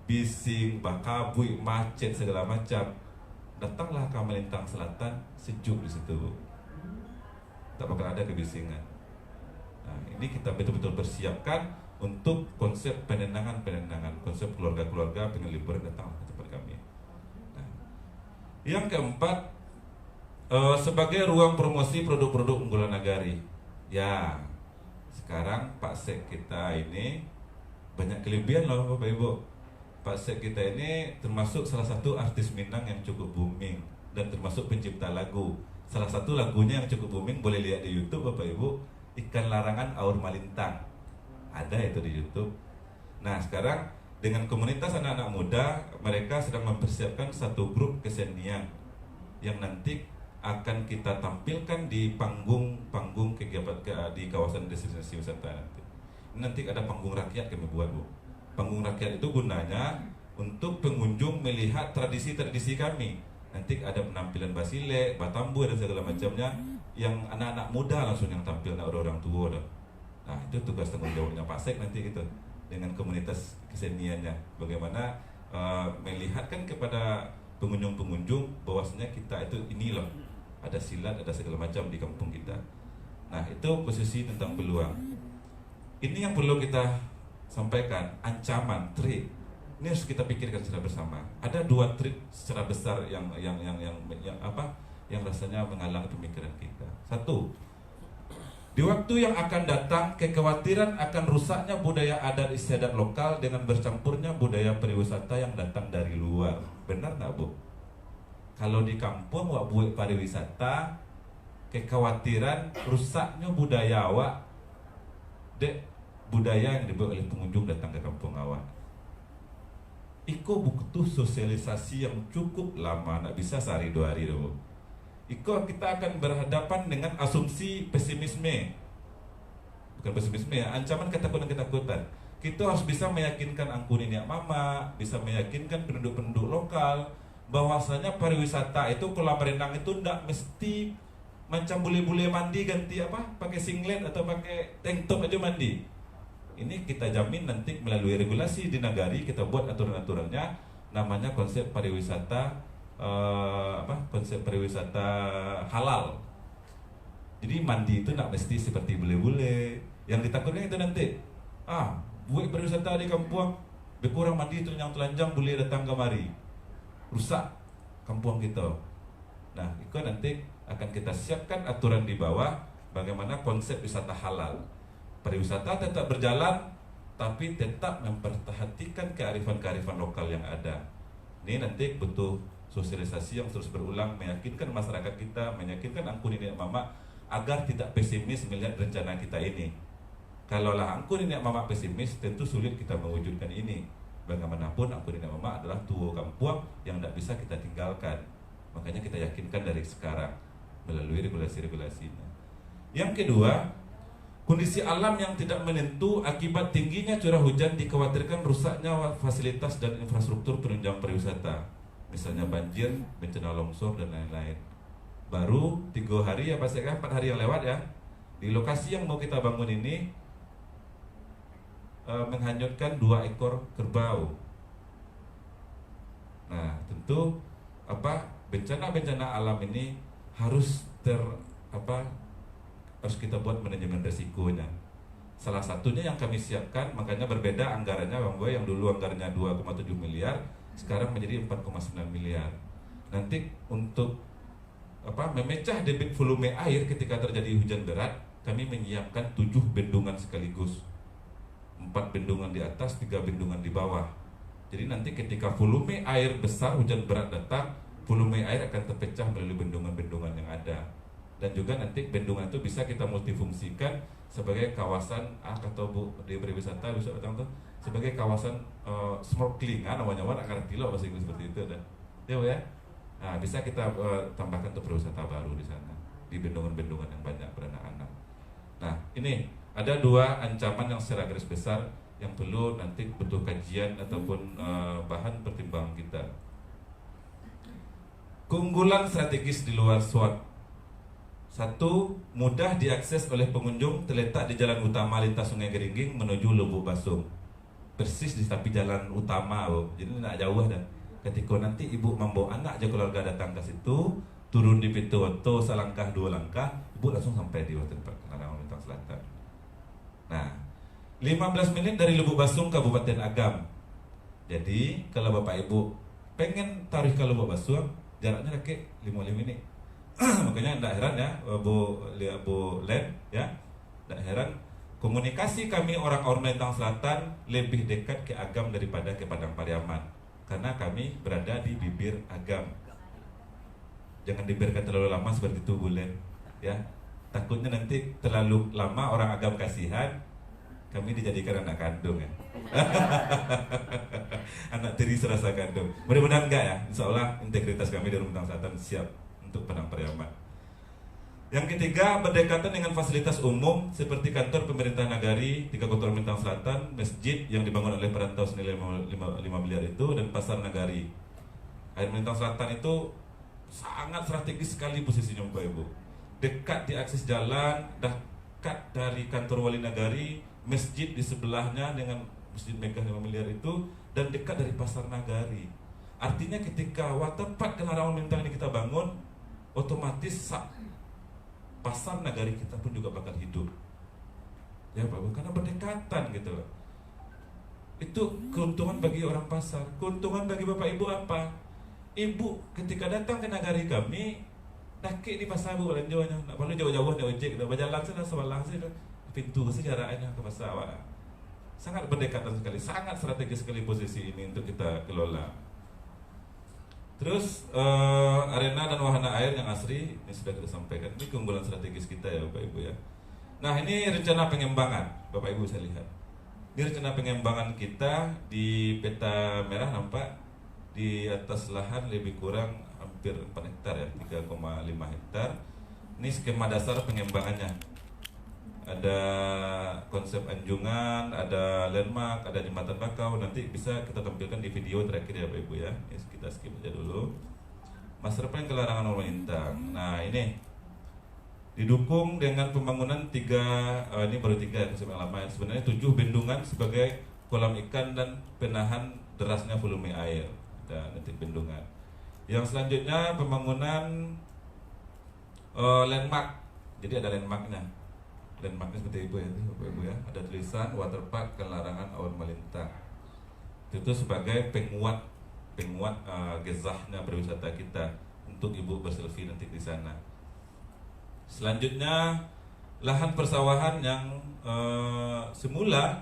bising, bakabui, macet segala macam. Datanglah ke Melintang Selatan, sejuk di situ. Tak bakal ada kebisingan. Nah, ini kita betul-betul persiapkan untuk konsep penenangan, konsep keluarga-keluarga pengen liburan datang ke tempat kami. Yang keempat, sebagai ruang promosi produk-produk unggulan Nagari. Ya, sekarang Pak Sek kita ini banyak kelebihan loh Bapak Ibu. Pak Sek kita ini termasuk salah satu artis Minang yang cukup booming dan termasuk pencipta lagu. Salah satu lagunya yang cukup booming, boleh lihat di YouTube Bapak Ibu, Ikan Larangan Aur Malintang. Ada itu di YouTube. Nah, sekarang dengan komunitas anak-anak muda, mereka sedang mempersiapkan satu grup kesenian yang nanti akan kita tampilkan di panggung kegiatan di kawasan destinasi wisata nanti. Nanti ada panggung rakyat kami buat Bu. Panggung rakyat itu gunanya untuk pengunjung melihat tradisi-tradisi kami. Nanti ada penampilan basile, batambu dan segala macamnya yang anak-anak muda langsung yang tampil, nak orang tua dah. Nah, itu tugas tanggung jawabnya Pak Sek nanti gitu. Dengan komunitas keseniannya, bagaimana melihatkan kepada pengunjung-pengunjung bahwasanya kita itu ini loh, ada silat, ada segala macam di kampung kita. Nah, itu posisi tentang peluang. Ini yang perlu kita sampaikan, ancaman, threat. Ini harus kita pikirkan secara bersama. Ada 2 threat secara besar yang rasanya menghalang pemikiran kita. 1, di waktu yang akan datang, kekhawatiran akan rusaknya budaya adat istiadat lokal dengan bercampurnya budaya pariwisata yang datang dari luar. Benar nggak Bu? Kalau di kampung wak buat pariwisata, kekhawatiran rusaknya budaya awak, budaya yang dibawa oleh pengunjung datang ke kampung awak. Iko butuh sosialisasi yang cukup lama, nggak bisa sehari 2 hari dulu. Iko kita akan berhadapan dengan asumsi pesimisme. Bukan pesimisme ya, ancaman ketakutan-ketakutan. Kita harus bisa meyakinkan angku nenek mama, bisa meyakinkan penduduk-penduduk lokal bahwasanya pariwisata itu kolam renang itu ndak mesti macam bule-bule mandi ganti pakai singlet atau pakai tank top aja mandi. Ini kita jamin nanti melalui regulasi di Nagari kita buat aturan-aturannya, namanya konsep pariwisata konsep pariwisata halal. Jadi mandi itu nak mesti seperti bule-bule. Yang ditakutkan itu nanti buat pariwisata di kampung berkurang mandi telanjang-telanjang boleh datang kemari, rusak kampung kita. Nah, itu nanti akan kita siapkan aturan di bawah bagaimana konsep wisata halal. Pariwisata tetap berjalan tapi tetap memperhatikan kearifan-kearifan lokal yang ada. Ini nanti butuh sosialisasi yang terus berulang, meyakinkan masyarakat kita, meyakinkan angku nenek mama agar tidak pesimis melihat rencana kita ini. Kalaulah angku nenek mama pesimis, tentu sulit kita mewujudkan ini. Bagaimanapun angku nenek mama adalah tua kampung yang tidak bisa kita tinggalkan. Makanya kita yakinkan dari sekarang melalui regulasi-regulasinya. Yang kedua, kondisi alam yang tidak menentu akibat tingginya curah hujan dikhawatirkan rusaknya fasilitas dan infrastruktur penunjang pariwisata, misalnya banjir, bencana longsor dan lain-lain. Baru 3 hari ya Pak Sekda, 4 hari yang lewat ya, di lokasi yang mau kita bangun ini menghanyutkan 2 ekor kerbau. Nah, tentu bencana-bencana alam ini harus harus kita buat manajemen risikonya. Salah satunya yang kami siapkan, makanya berbeda anggarannya Bang Boy, yang dulu anggarannya 2,7 miliar, sekarang menjadi 4,9 miliar. Nanti untuk memecah debit volume air ketika terjadi hujan berat, kami menyiapkan 7 bendungan sekaligus. 4 bendungan di atas, 3 bendungan di bawah. Jadi nanti ketika volume air besar hujan berat datang, volume air akan terpecah melalui bendungan-bendungan yang ada. Dan juga nanti bendungan itu bisa kita multifungsikan sebagai kawasan atau di pariwisata bisa datang tuh sebagai kawasan snorkeling namanya, akan ngerti loh bahasa Inggris seperti itu dah. Ya. Nah, bisa kita tambahkan untuk pariwisata baru di sana, di bendungan-bendungan yang banyak beranak-anak. Nah, ini ada 2 ancaman yang secara garis besar yang perlu nanti butuh kajian ataupun bahan pertimbangan kita. Keunggulan strategis di luar SWOT. 1. Mudah diakses oleh pengunjung, terletak di jalan utama lintas Sungai Geringging menuju Lubuk Basung. Persis di tepi jalan utama, jadi tidak jauh dah. Ketika nanti ibu membawa anak aja keluarga datang ke situ, turun di pintu Woto selangkah 2 langkah, ibu langsung sampai di tempat Larangan Melintang Selatan. Nah, 15 menit dari Lubuk Basung Kabupaten Agam. Jadi kalau Bapak Ibu pengen tarik ke Lubuk Basung, jaraknya kaki 55 menit. Makanya tidak heran ya Bu Len ya, tidak heran komunikasi kami orang-orang Melintang Selatan lebih dekat ke Agam daripada ke Padang Pariaman, karena kami berada di bibir Agam. Jangan dibiarkan terlalu lama seperti itu Bu Len ya, takutnya nanti terlalu lama orang Agam kasihan, kami dijadikan anak kandung ya. Anak tiri serasa kandung. Mudah-mudahan enggak ya. Insya Allah integritas kami di Melintang Selatan siap untuk Padang Pariaman. Yang ketiga, berdekatan dengan fasilitas umum seperti kantor pemerintah nagari 3 Kota Melintang Selatan, masjid yang dibangun oleh perantau senilai 5 miliar itu, dan pasar nagari. Air Melintang Selatan itu sangat strategis sekali posisinya Bapak Ibu. Dekat di akses jalan, dekat dari kantor wali nagari, masjid di sebelahnya dengan masjid megah 5 miliar itu, dan dekat dari pasar nagari. Artinya ketika waterpark Larangan Melintang ini kita bangun, otomatis pasar nagari kita pun juga bakal hidup ya Pak, karena berdekatan gitu loh. Itu keuntungan bagi orang pasar. Keuntungan bagi Bapak Ibu apa? Ibu ketika datang ke nagari kami, nakik di pasar Bu belanjanya, nak perlu jauh-jauh di ojek, dah berjalan sana sebelah sini pintu sejarahnya ke pasar awak. Sangat berdekatan sekali, sangat strategis sekali posisi ini untuk kita kelola. Terus arena dan wahana air yang asri ini sudah kita sampaikan. Ini keunggulan strategis kita ya Bapak Ibu ya. Nah, ini rencana pengembangan Bapak Ibu saya lihat. Ini rencana pengembangan kita di peta merah nampak di atas lahan lebih kurang hampir 4 hektar ya, 3,5 hektar. Ini skema dasar pengembangannya. Ada konsep anjungan, ada landmark, ada jembatan bakau. Nanti bisa kita tampilkan di video terakhir ya Bapak Ibu ya. Kita skip aja dulu. Master plan Larangan Melintang. Nah, ini didukung dengan pembangunan ini baru 3 konsep yang lama. Sebenarnya 7 bendungan sebagai kolam ikan dan penahan derasnya volume air. Ada nanti bendungan. Yang selanjutnya pembangunan landmark. Jadi ada landmarknya. Landmarknya seperti itu ya, Bapak Ibu ya. Ada tulisan Waterpark Larangan Awan Melintang. Itu sebagai penguat gezahnya pariwisata kita untuk Ibu berselfie nanti di sana. Selanjutnya lahan persawahan yang semula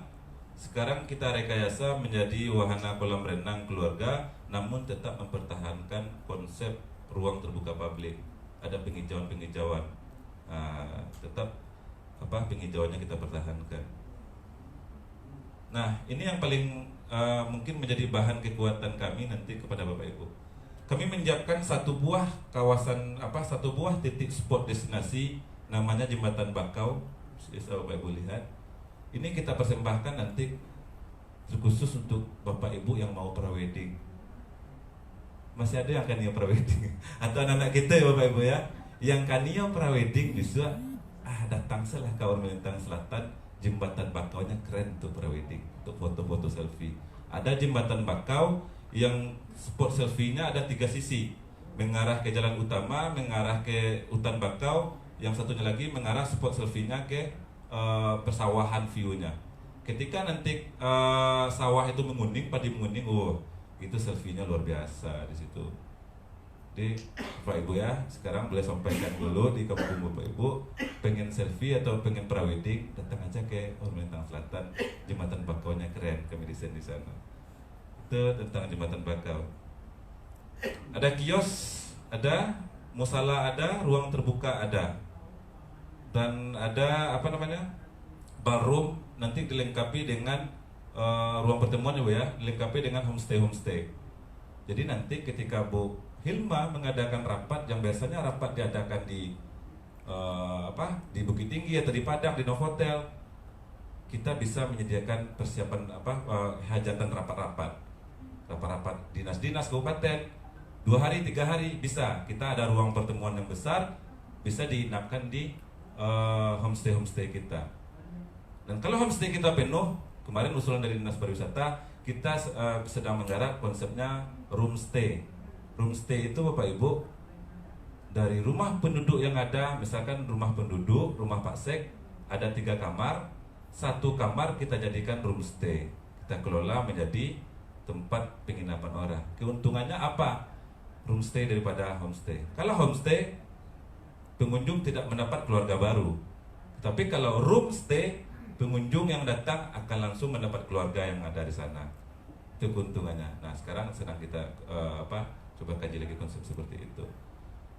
sekarang kita rekayasa menjadi wahana kolam renang keluarga, namun tetap mempertahankan konsep ruang terbuka publik. Ada penghijauan-penghijauan, tetap penghijauannya kita pertahankan. Nah, ini yang paling mungkin menjadi bahan kekuatan kami nanti kepada Bapak Ibu. kami menyiapkan satu buah kawasan satu buah titik spot destinasi namanya Jembatan Bakau. Bisa Bapak Ibu lihat. Ini kita persembahkan nanti khusus untuk Bapak Ibu yang mau prawedding. Masih ada yang kania prawedding atau anak-anak kita ya Bapak Ibu ya, yang kania prawedding bisa datang salah ke Melintang Selatan. Jembatan Bakaunya keren untuk prawedding, untuk foto-foto selfie. Ada Jembatan Bakau yang spot selfie-nya ada 3 sisi, mengarah ke jalan utama, mengarah ke hutan bakau, yang satunya lagi mengarah spot selfie-nya ke persawahan view-nya. Ketika nanti sawah itu menguning, padi menguning, itu selfie-nya luar biasa di situ. Jadi Bapak Ibu ya, sekarang boleh sampaikan dulu di kampung Bapak Ibu, pengen selfie atau pengen prawedding, datang aja ke Melintang Selatan. Jembatan Bakaunya keren, kami desain di sana. Itu tentang Jembatan Bakau. Ada kios, ada musala, ada ruang terbuka, ada, dan ada ballroom nanti dilengkapi dengan ruang pertemuan ya Bu ya, dilengkapi dengan homestay. Jadi nanti ketika Bu Hilma mengadakan rapat yang biasanya rapat diadakan di Bukit Tinggi atau di Padang di Novotel, kita bisa menyediakan persiapan hajatan rapat dinas-dinas kabupaten 2 hari 3 hari bisa. Kita ada ruang pertemuan yang besar, bisa diinapkan di homestay kita. Dan kalau homestay kita penuh, kemarin usulan dari Dinas Pariwisata, kita sedang menggarap konsepnya roomstay. Roomstay itu Bapak Ibu, dari rumah penduduk yang ada, misalkan rumah penduduk, rumah Pak Sek, ada 3 kamar, 1 kamar kita jadikan roomstay. Kita kelola menjadi tempat penginapan orang. Keuntungannya apa? Roomstay daripada homestay. Kalau homestay, pengunjung tidak mendapat keluarga baru. Tapi kalau roomstay, pengunjung yang datang akan langsung mendapat keluarga yang ada di sana. Itu keuntungannya. Nah, sekarang sedang kita coba kaji lagi konsep seperti itu.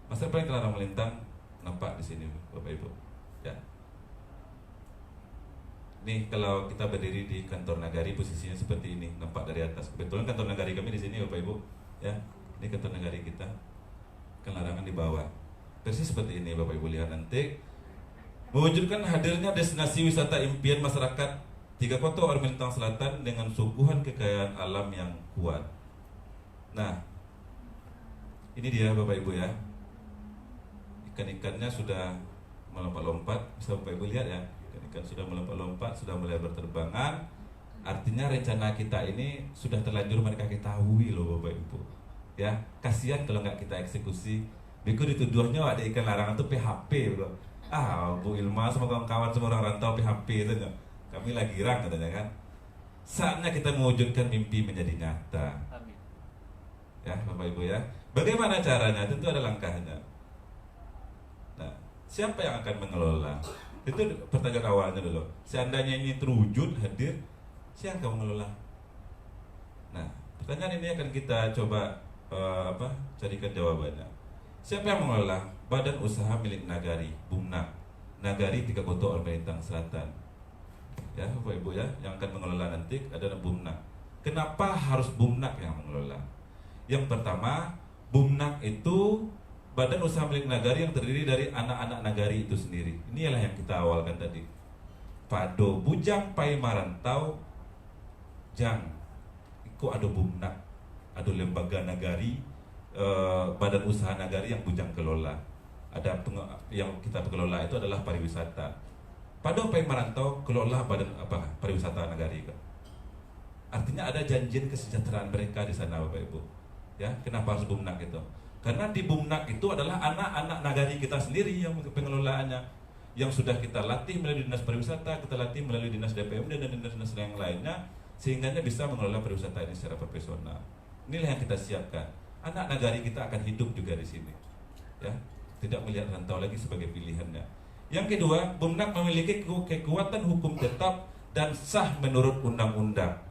Masa depan Kelarang Melintang nampak di sini Bapak Ibu. Ya. Nih kalau kita berdiri di kantor Nagari, posisinya seperti ini, nampak dari atas. Kebetulan kantor Nagari kami di sini Bapak Ibu. Ya. Ini kantor Nagari kita. Kelarangan di bawah. Persis seperti ini Bapak Ibu lihat nanti. Mewujudkan hadirnya destinasi wisata impian masyarakat 3 Kota Melintang Selatan dengan suguhan kekayaan alam yang kuat. Nah, ini dia Bapak Ibu ya. Ikan-ikannya sudah melompat-lompat, bisa Bapak Ibu lihat ya. Ikan-ikan sudah melompat-lompat, sudah mulai berterbangan. Artinya rencana kita ini sudah terlanjur mereka ketahui loh Bapak Ibu. Ya, kasihan kalau nggak kita eksekusi. Biku dituduhnya ada ikan larangan itu PHP loh. Bu Ilma sama kawan-kawan semua orang rantau PHP saja. Kami lagi girang katanya kan. Saatnya kita mewujudkan mimpi menjadi nyata. Amin. Ya Bapak Ibu ya. Bagaimana caranya? Tentu ada langkahnya. Nah, siapa yang akan mengelola? Itu pertanyaan awalnya dulu. Seandainya ini terwujud hadir, siapa yang mengelola? Nah, pertanyaan ini akan kita coba carikan jawabannya. Siapa yang mengelola? Badan Usaha Milik Nagari, BUMNAK. Nagari 3 Kota Melintang Selatan. Ya, Bapak Ibu ya, yang akan mengelola nanti adalah BUMNAK. Kenapa harus BUMNAK yang mengelola? Yang pertama, BUMNAK itu Badan Usaha Milik Nagari yang terdiri dari anak-anak Nagari itu sendiri. Inilah yang kita awalkan tadi. Pado bujang pai marantau jang. Iku ada BUMNAK, ada lembaga Nagari, badan usaha Nagari yang bujang kelola. Ada yang kita kelola itu adalah pariwisata. Pada pai marantau kelola badan pariwisata Nagari kan. Artinya ada janjian kesejahteraan mereka di sana Bapak Ibu. Ya, kenapa harus BUMNAK itu? Karena di BUMNAK itu adalah anak-anak Nagari kita sendiri yang pengelolaannya, yang sudah kita latih melalui Dinas Pariwisata, kita latih melalui Dinas DPMD dan dinas-dinas yang lainnya, sehingga bisa mengelola pariwisata ini secara profesional. Inilah yang kita siapkan. Anak Nagari kita akan hidup juga di sini, ya, tidak melihat rantau lagi sebagai pilihannya. Yang kedua, BUMNAK memiliki kekuatan hukum tetap dan sah menurut Undang-Undang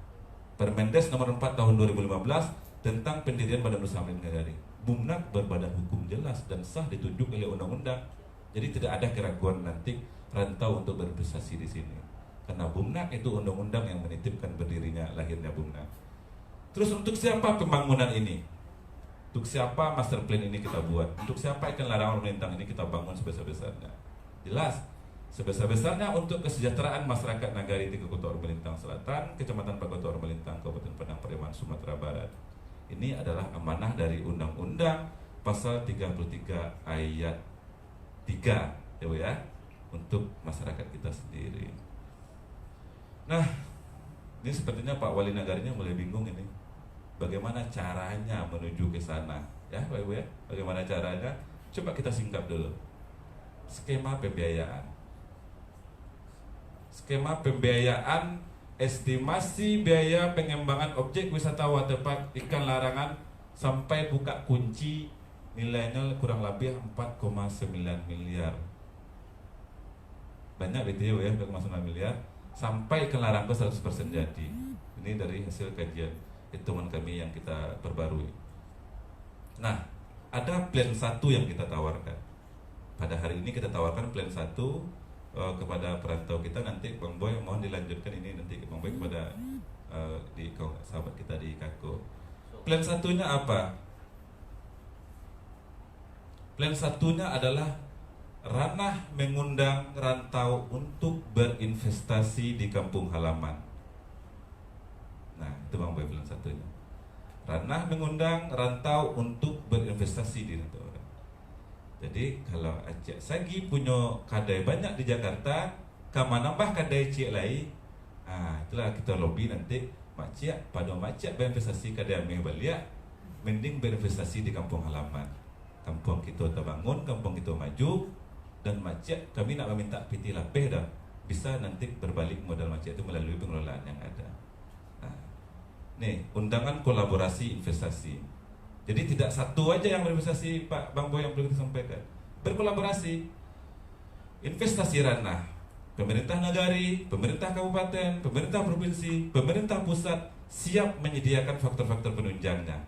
Permendes Nomor 4 Tahun 2015 tentang pendirian Badan Usaha Milik Nagari. BUMNAK berbadan hukum jelas dan sah ditunjuk oleh undang-undang. Jadi tidak ada keraguan nanti rantau untuk berinvestasi di sini. Karena BUMNAK itu undang-undang yang menitipkan berdirinya lahirnya BUMNAK. Terus untuk siapa pembangunan ini? Untuk siapa master plan ini kita buat? Untuk siapa ikan larangan melintang ini kita bangun sebesar-besarnya? Jelas, sebesar-besarnya untuk kesejahteraan masyarakat Nagari di Kota Melintang Selatan, Kecamatan Pagotor Melintang, Kabupaten Padang Pariaman, Sumatera Barat. Ini adalah amanah dari Undang-Undang Pasal 33 ayat 3 ya, untuk masyarakat kita sendiri. Nah, ini sepertinya Pak Wali Nagarinya mulai bingung ini. Bagaimana caranya menuju ke sana? Ya, Pak Ibu ya. Bagaimana caranya? Coba kita singkap dulu. Skema pembiayaan. Skema pembiayaan estimasi biaya pengembangan objek wisata waterpark ikan larangan sampai buka kunci nilainya kurang lebih 4,9 miliar. Banyak BTW ya, 4,9 miliar sampai ikan larangan 100% jadi. Ini dari hasil kajian hitungan kami yang kita perbarui. Nah, ada plan 1 yang kita tawarkan. Pada hari ini kita tawarkan plan 1 kepada perantau kita. Nanti Bang Boy mohon dilanjutkan ini nanti Bang Boy kepada di sahabat kita di Kako. Plan 1-nya apa? Plan 1-nya adalah ranah mengundang rantau untuk berinvestasi di kampung halaman. Nah, itu Bang Boy plan 1-nya. Ranah mengundang rantau untuk berinvestasi di rantau. Jadi kalau Aceh Sagi punya kadai banyak di Jakarta, kamu nambah kadai cik lain, itulah kita lobby nanti Macik pada Macik berinvestasi kadai amih balik, mending berinvestasi di kampung halaman. Kampung kita terbangun, kampung kita maju, dan Macik kami nak meminta PT lapeh dah, bisa nanti berbalik modal Macik itu melalui pengelolaan yang ada. Nah, nih undangan kolaborasi investasi. Jadi tidak satu aja yang berinvestasi Pak Bang Boy yang perlu kita sampaikan. Berkolaborasi. Investasi ranah pemerintah nagari, pemerintah kabupaten, pemerintah provinsi, pemerintah pusat siap menyediakan faktor-faktor penunjangnya.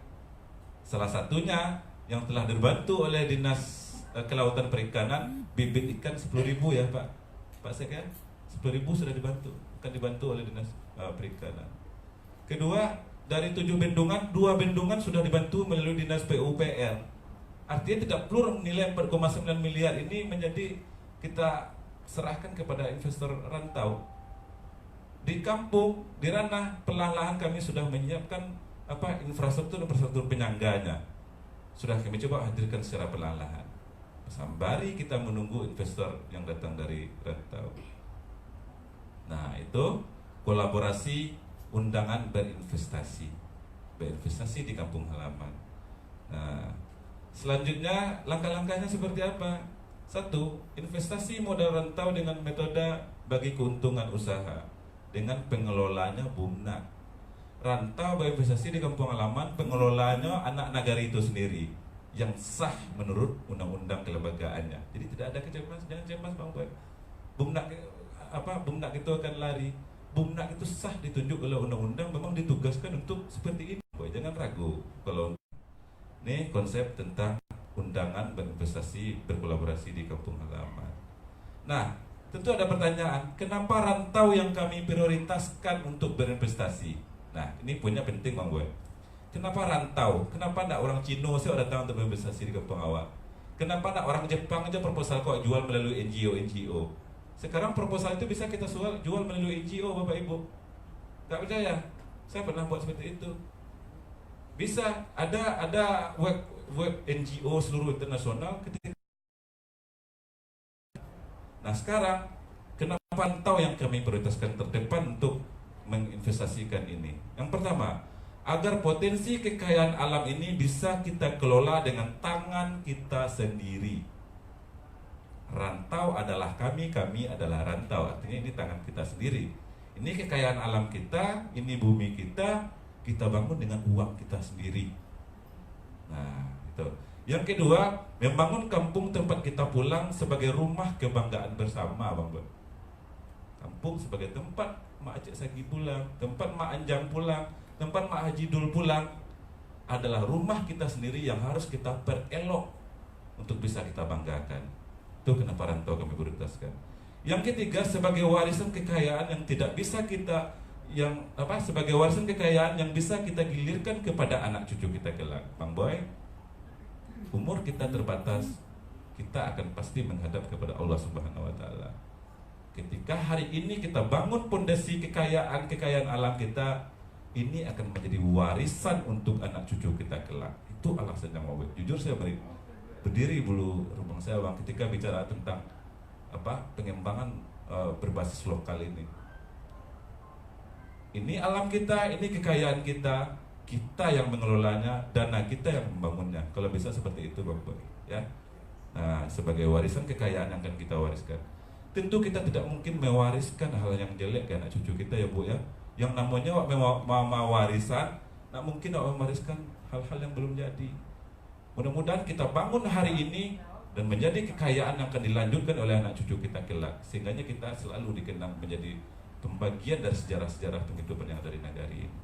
Salah satunya yang telah dibantu oleh Dinas Kelautan Perikanan, bibit ikan 10.000 ya Pak Sekjen, 10.000 sudah dibantu, akan dibantu oleh Dinas Perikanan. Kedua, dari 7 bendungan, 2 bendungan sudah dibantu melalui Dinas PUPR. Artinya tidak perlu nilai 4,9 miliar ini menjadi kita serahkan kepada investor rantau. Di kampung, di ranah perlahan-lahan kami sudah menyiapkan infrastruktur penyangganya. Sudah kami coba hadirkan secara perlahan-lahan. Sembari kita menunggu investor yang datang dari rantau. Nah, itu kolaborasi undangan berinvestasi di kampung halaman. Nah, selanjutnya langkah-langkahnya seperti apa? 1. Investasi modal rantau dengan metode bagi keuntungan usaha dengan pengelolanya Bumnak. Rantau berinvestasi di kampung halaman, pengelolanya anak nagari itu sendiri yang sah menurut undang-undang kelembagaannya. Jadi tidak ada kecemasan, jangan cemas Bang Boy. Bumnak itu akan lari. Bumnak itu sah ditunjuk oleh undang-undang, memang ditugaskan untuk seperti ini. Boy, jangan ragu kalau ini konsep tentang undangan berinvestasi berkolaborasi di kampung halaman. Nah, tentu ada pertanyaan, kenapa rantau yang kami prioritaskan untuk berinvestasi? Nah, ini punya penting Bang Boy. Kenapa rantau? Kenapa tidak orang Cina saya datang untuk berinvestasi di kampung awak? Kenapa tidak orang Jepang aja proposal kok jual melalui NGO? Sekarang proposal itu bisa kita jual melalui NGO Bapak Ibu. Tak percaya? Saya pernah buat seperti itu. Bisa ada web NGO seluruh internasional ketika. Nah, sekarang kenapa rantau yang kami prioritaskan terdepan untuk menginvestasikan ini? Yang pertama, agar potensi kekayaan alam ini bisa kita kelola dengan tangan kita sendiri. Rantau adalah kami adalah rantau. Artinya ini tangan kita sendiri. Ini kekayaan alam kita, ini bumi kita bangun dengan uang kita sendiri. Nah, itu. Yang kedua, membangun kampung tempat kita pulang sebagai rumah kebanggaan bersama, Bang Boy. Kampung sebagai tempat Mak Aceh Sagi pulang, tempat Mak Anjang pulang, tempat Mak Haji Dul pulang, adalah rumah kita sendiri yang harus kita perelok untuk bisa kita banggakan. Itu kenapa rantau kami prioritaskan. Yang ketiga, sebagai warisan kekayaan yang tidak bisa kita sebagai warisan kekayaan yang bisa kita gilirkan kepada anak cucu kita kelak, Bang Boy. umur kita terbatas, kita akan pasti menghadap kepada Allah Subhanahu wa taala. Ketika hari ini kita bangun pondasi kekayaan alam kita, ini akan menjadi warisan untuk anak cucu kita kelak. Itu alasan yang mau. Jujur saya berdiri bulu rubang saya Bang ketika bicara tentang pengembangan berbasis lokal ini. Ini alam kita, ini kekayaan kita, kita yang mengelolanya, dana kita yang membangunnya. Kalau bisa seperti itu Bang Boy, ya. Nah, sebagai warisan kekayaan yang akan kita wariskan. Tentu kita tidak mungkin mewariskan hal yang jelek ke anak cucu kita ya Bu ya. Yang namanya warisan, nak mungkin mewariskan hal-hal yang belum jadi. Mudah-mudahan kita bangun hari ini dan menjadi kekayaan yang akan dilanjutkan oleh anak cucu kita kelak, sehingga kita selalu dikenang menjadi pembagian dari sejarah-sejarah penghidupan yang ada di negari ini.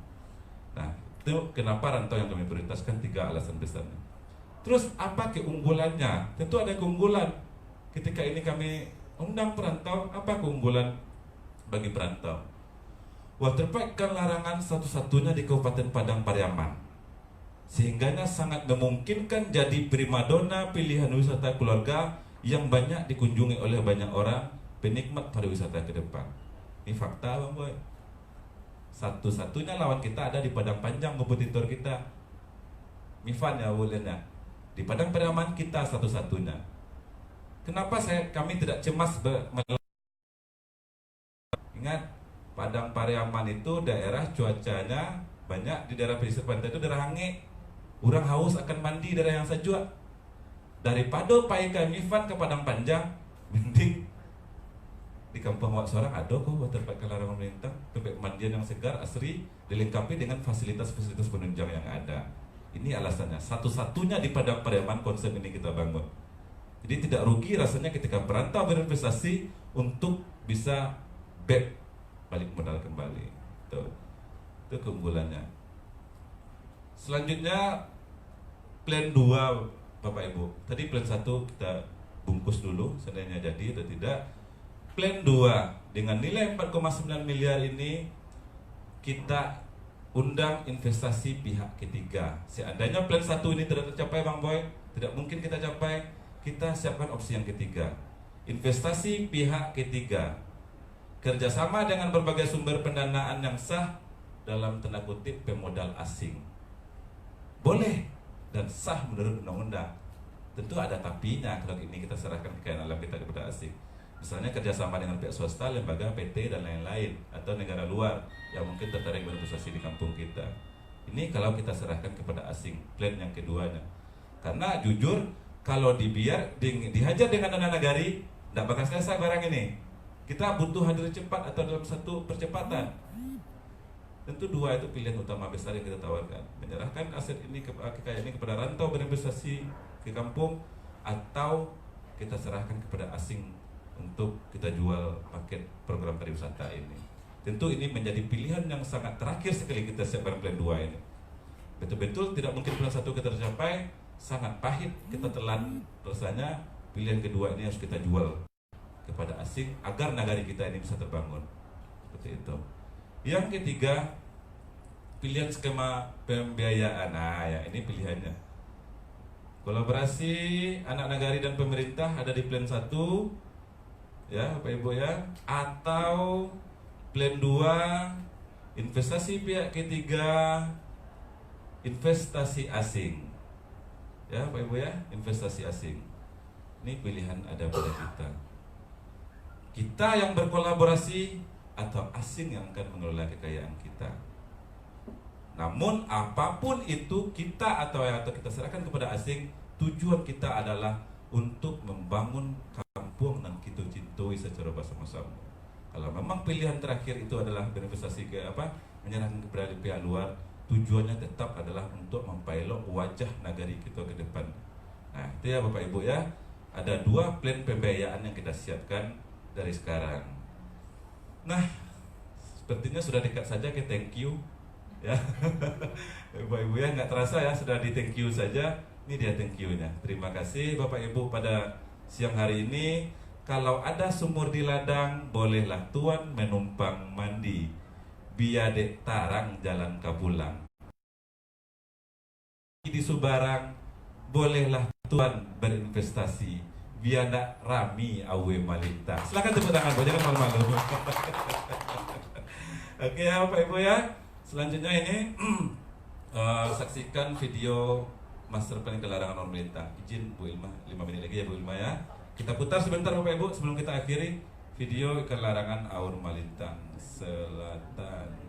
Nah, itu kenapa rantau yang kami prioritaskan 3 alasan besarnya. Terus apa keunggulannya? Tentu ada keunggulan. Ketika ini kami undang perantau, apa keunggulan bagi perantau? Waterpark larangan satu-satunya di Kabupaten Padang Pariaman, sehingganya sangat memungkinkan jadi primadona pilihan wisata keluarga yang banyak dikunjungi oleh banyak orang penikmat pariwisata ke depan. Ini fakta Bang Boy. Satu-satunya lawan kita ada di Padang Panjang, kompetitor kita Mifan ya bolehnya. Di Padang Pariaman kita satu-satunya. Kenapa kami tidak cemas ingat, Padang Pariaman itu daerah cuacanya banyak di daerah pesisir pantai itu daerah hange. Orang haus akan mandi daerah yang sejuk. Daripada pai kami Mifan ke Padang Panjang, mending di kampung Wak Sorang ada kok waterpark larangan pemerintah, tempat mandian yang segar, asri, dilengkapi dengan fasilitas-fasilitas penunjang yang ada. Ini alasannya. Satu-satunya di Padang Pariaman konsep ini kita bangun. Jadi tidak rugi rasanya ketika perantau berinvestasi untuk bisa balik modal kembali. Itu keunggulannya. Selanjutnya plan 2 Bapak Ibu. Tadi plan 1 kita bungkus dulu, seandainya jadi atau tidak. Plan 2 dengan nilai 4,9 miliar ini kita undang investasi pihak ketiga. Seandainya plan 1 ini tidak tercapai Bang Boy, tidak mungkin kita capai, kita siapkan opsi yang ketiga. Investasi pihak ketiga, kerjasama dengan berbagai sumber pendanaan yang sah, dalam tanda kutip pemodal asing. Boleh dan sah menurut undang-undang. Tentu ada tapinya kalau ini kita serahkan kekayaan alam kita kepada asing. Misalnya kerjasama dengan pihak swasta, lembaga, PT dan lain-lain, atau negara luar yang mungkin tertarik berinvestasi di kampung kita. Ini kalau kita serahkan kepada asing, plan yang keduanya. Karena jujur, kalau dihajar dengan dana nagari, tidak bakal selesai barang ini. Kita butuh hadir cepat atau dalam satu percepatan. Tentu 2 itu pilihan utama besar yang kita tawarkan. Menyerahkan aset ini, kekayaan ini kepada rantau berinvestasi ke kampung, atau kita serahkan kepada asing untuk kita jual paket program pariwisata ini. Tentu ini menjadi pilihan yang sangat terakhir sekali kita siapkan plan 2 ini. Betul-betul tidak mungkin plan 1 kita tercapai, sangat pahit kita telan rasanya. Pilihan kedua ini harus kita jual kepada asing agar nagari kita ini bisa terbangun. Seperti itu. Yang ketiga, pilihan skema pembiayaan. Nah ya, ini pilihannya. Kolaborasi anak nagari dan pemerintah ada di plan 1, ya Bapak Ibu ya, atau plan 2 investasi pihak ketiga, investasi asing, ya Bapak Ibu ya, investasi asing. Ini pilihan ada pada kita yang berkolaborasi atau asing yang akan mengelola kekayaan kita. Namun apapun itu, kita atau kita serahkan kepada asing, tujuan kita adalah untuk membangun kampung yang kita cintai secara bersama-sama. Kalau memang pilihan terakhir itu adalah berinvestasi menyerahkan kepada pihak luar, tujuannya tetap adalah untuk mempilot wajah nagari kita ke depan. Nah, itu ya Bapak Ibu ya. Ada 2 plan pembiayaan yang kita siapkan dari sekarang. Nah, sepertinya sudah dekat saja ke thank you ya. Bapak Ibu ya, nggak terasa ya sudah di thank you saja. Ini dia thank you-nya. Terima kasih Bapak Ibu pada siang hari ini. Kalau ada sumur di ladang, bolehlah Tuan menumpang mandi. Biadek tarang jalan kapulang. Di Subarang, bolehlah Tuan berinvestasi biar nak rami awe malita. Silakan tepuk tangan, jangan malu-malu. Oke ya Bapak Ibu ya. Selanjutnya ini saksikan video master plan kelarangan orang melintang. Izin Bu Ilma 5 menit lagi ya Bu Ilma ya. Kita putar sebentar Bapak Ibu sebelum kita akhiri video kelarangan Aur Malintang Selatan.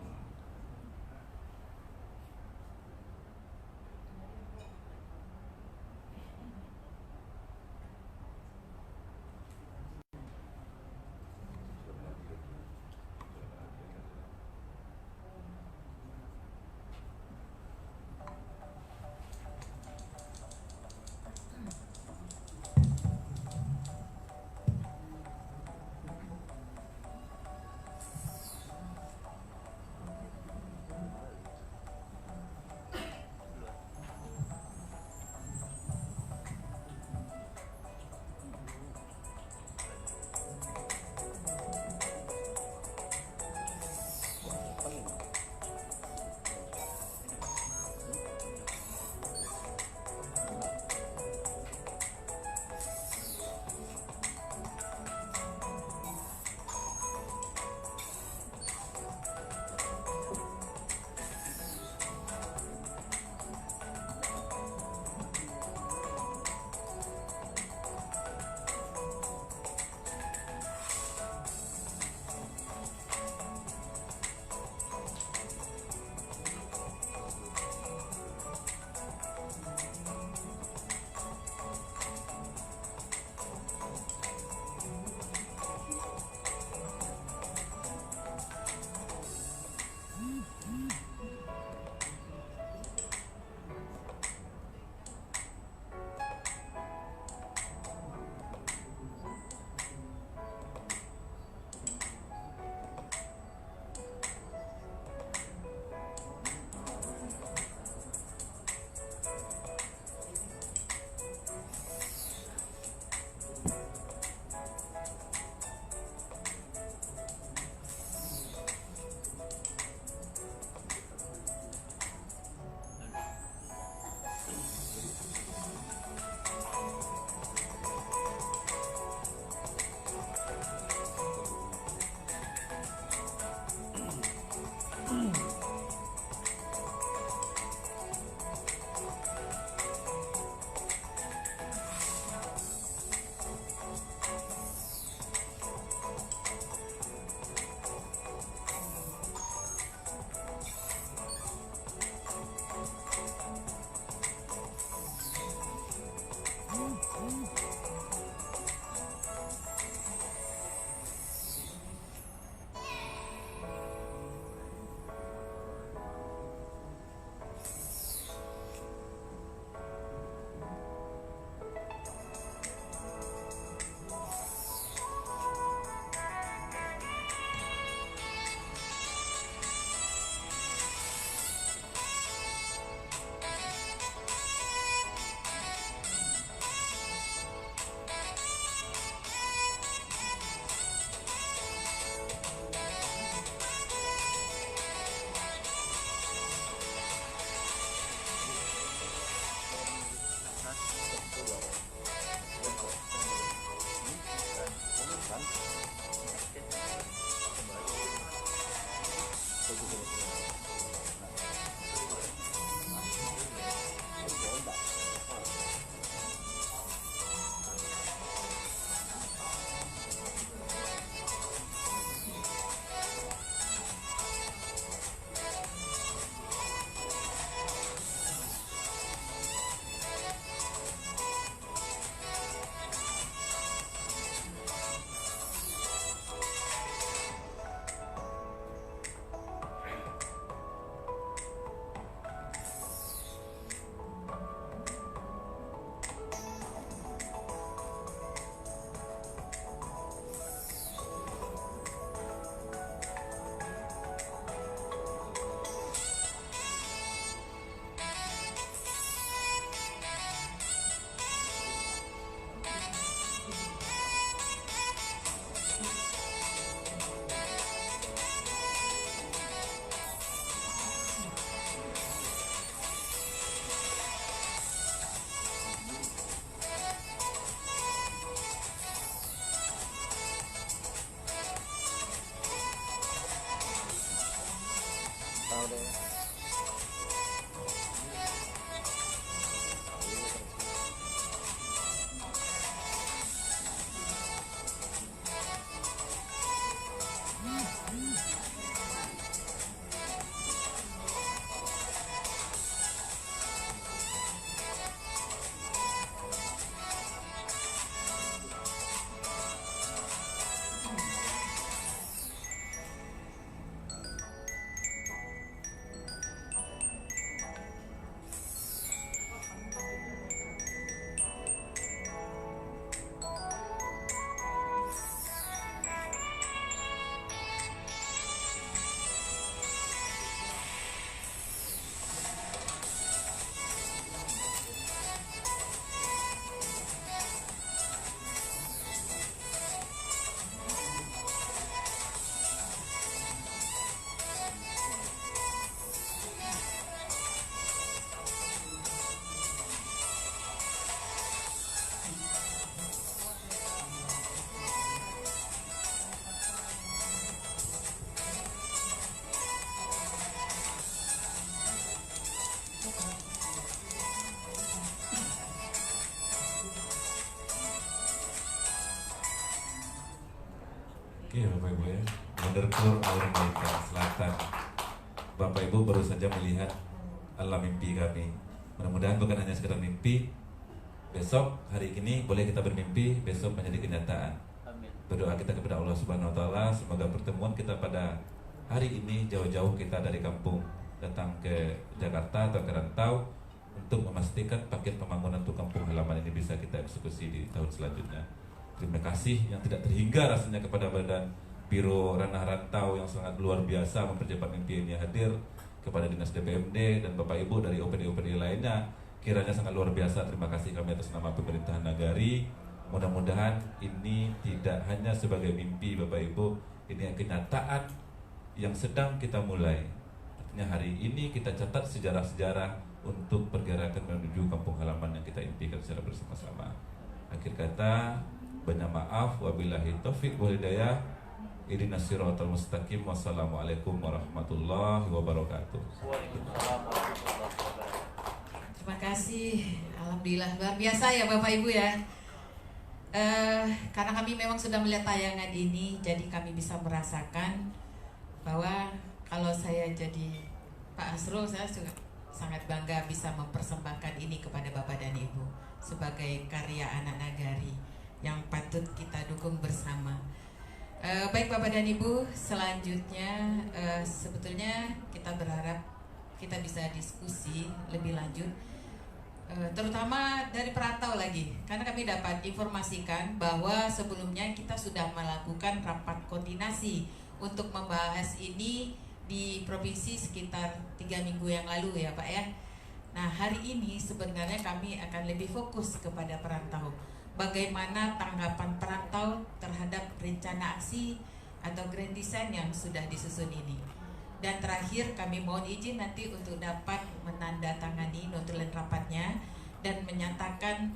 Ngerkur Aurumaikan Selatan. Bapak Ibu baru saja melihat alam mimpi kami. Mudah-mudahan bukan hanya sekedar mimpi. Besok hari ini boleh kita bermimpi, besok menjadi kenyataan. Berdoa kita kepada Allah Subhanahu Wa Taala, semoga pertemuan kita pada hari ini, jauh-jauh kita dari kampung datang ke Jakarta atau ke rantau untuk memastikan paket pembangunan untuk kampung halaman ini bisa kita eksekusi di tahun selanjutnya. Terima kasih yang tidak terhingga rasanya kepada Badan Biro Ranah Rantau yang sangat luar biasa mempercepat mimpi ini hadir, kepada Dinas DPMD dan Bapak Ibu dari OPD-OPD lainnya, kiranya sangat luar biasa. Terima kasih kami atas nama pemerintahan Nagari. Mudah-mudahan ini tidak hanya sebagai mimpi Bapak Ibu, ini kenyataan yang sedang kita mulai. Artinya hari ini kita catat sejarah-sejarah untuk pergerakan menuju kampung halaman yang kita impikan secara bersama-sama. Akhir kata, banyak maaf, wabillahi taufiq wal hidayah. Ihdinas siratal mustaqim. Wassalamualaikum warahmatullahi wabarakatuh. Terima kasih. Alhamdulillah luar biasa ya Bapak Ibu ya. Karena kami memang sudah melihat tayangan ini, jadi kami bisa merasakan bahwa kalau saya jadi Pak Asrul, saya juga sangat bangga bisa mempersembahkan ini kepada Bapak dan Ibu sebagai karya anak Nagari yang patut kita dukung bersama. Baik Bapak dan Ibu, selanjutnya sebetulnya kita berharap kita bisa diskusi lebih lanjut, terutama dari perantau lagi, karena kami dapat informasikan bahwa sebelumnya kita sudah melakukan rapat koordinasi untuk membahas ini di provinsi sekitar 3 minggu yang lalu ya Pak ya. Nah hari ini sebenarnya kami akan lebih fokus kepada perantau. Bagaimana tanggapan perantau terhadap rencana aksi atau grand design yang sudah disusun ini. Dan terakhir kami mohon izin nanti untuk dapat menandatangani notulen rapatnya dan menyatakan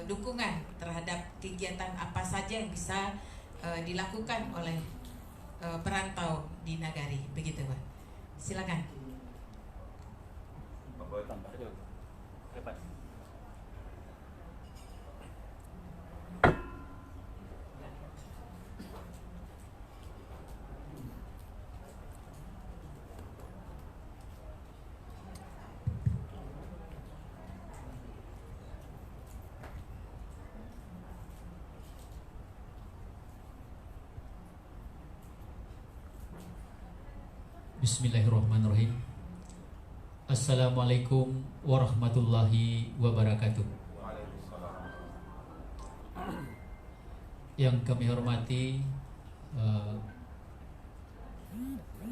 dukungan terhadap kegiatan apa saja yang bisa dilakukan oleh perantau di Nagari. Begitu Pak. Silakan. Bismillahirrahmanirrahim. Assalamualaikum warahmatullahi wabarakatuh. Yang kami hormati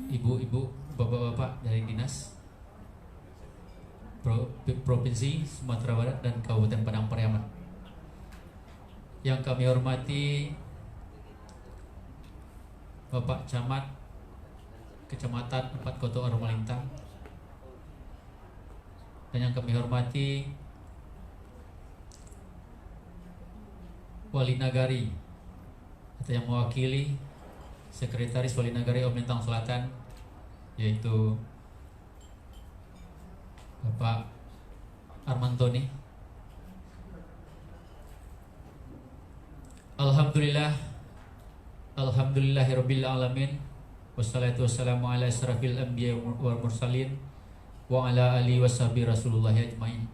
ibu-ibu, bapak-bapak dari Dinas Provinsi Sumatera Barat dan Kabupaten Padang Pariaman. Yang kami hormati Bapak Camat Kecamatan 4 Koto Arumalintang, dan yang kami hormati Wali Nagari atau yang mewakili Sekretaris Wali Nagari Arumalintang Selatan, yaitu Bapak Armantoni. Alhamdulillahirabbil alamin. Wassalatu wassalamu ala asyrafil anbiya wal mursalin wa ala alihi washabi Rasulullah ajmain.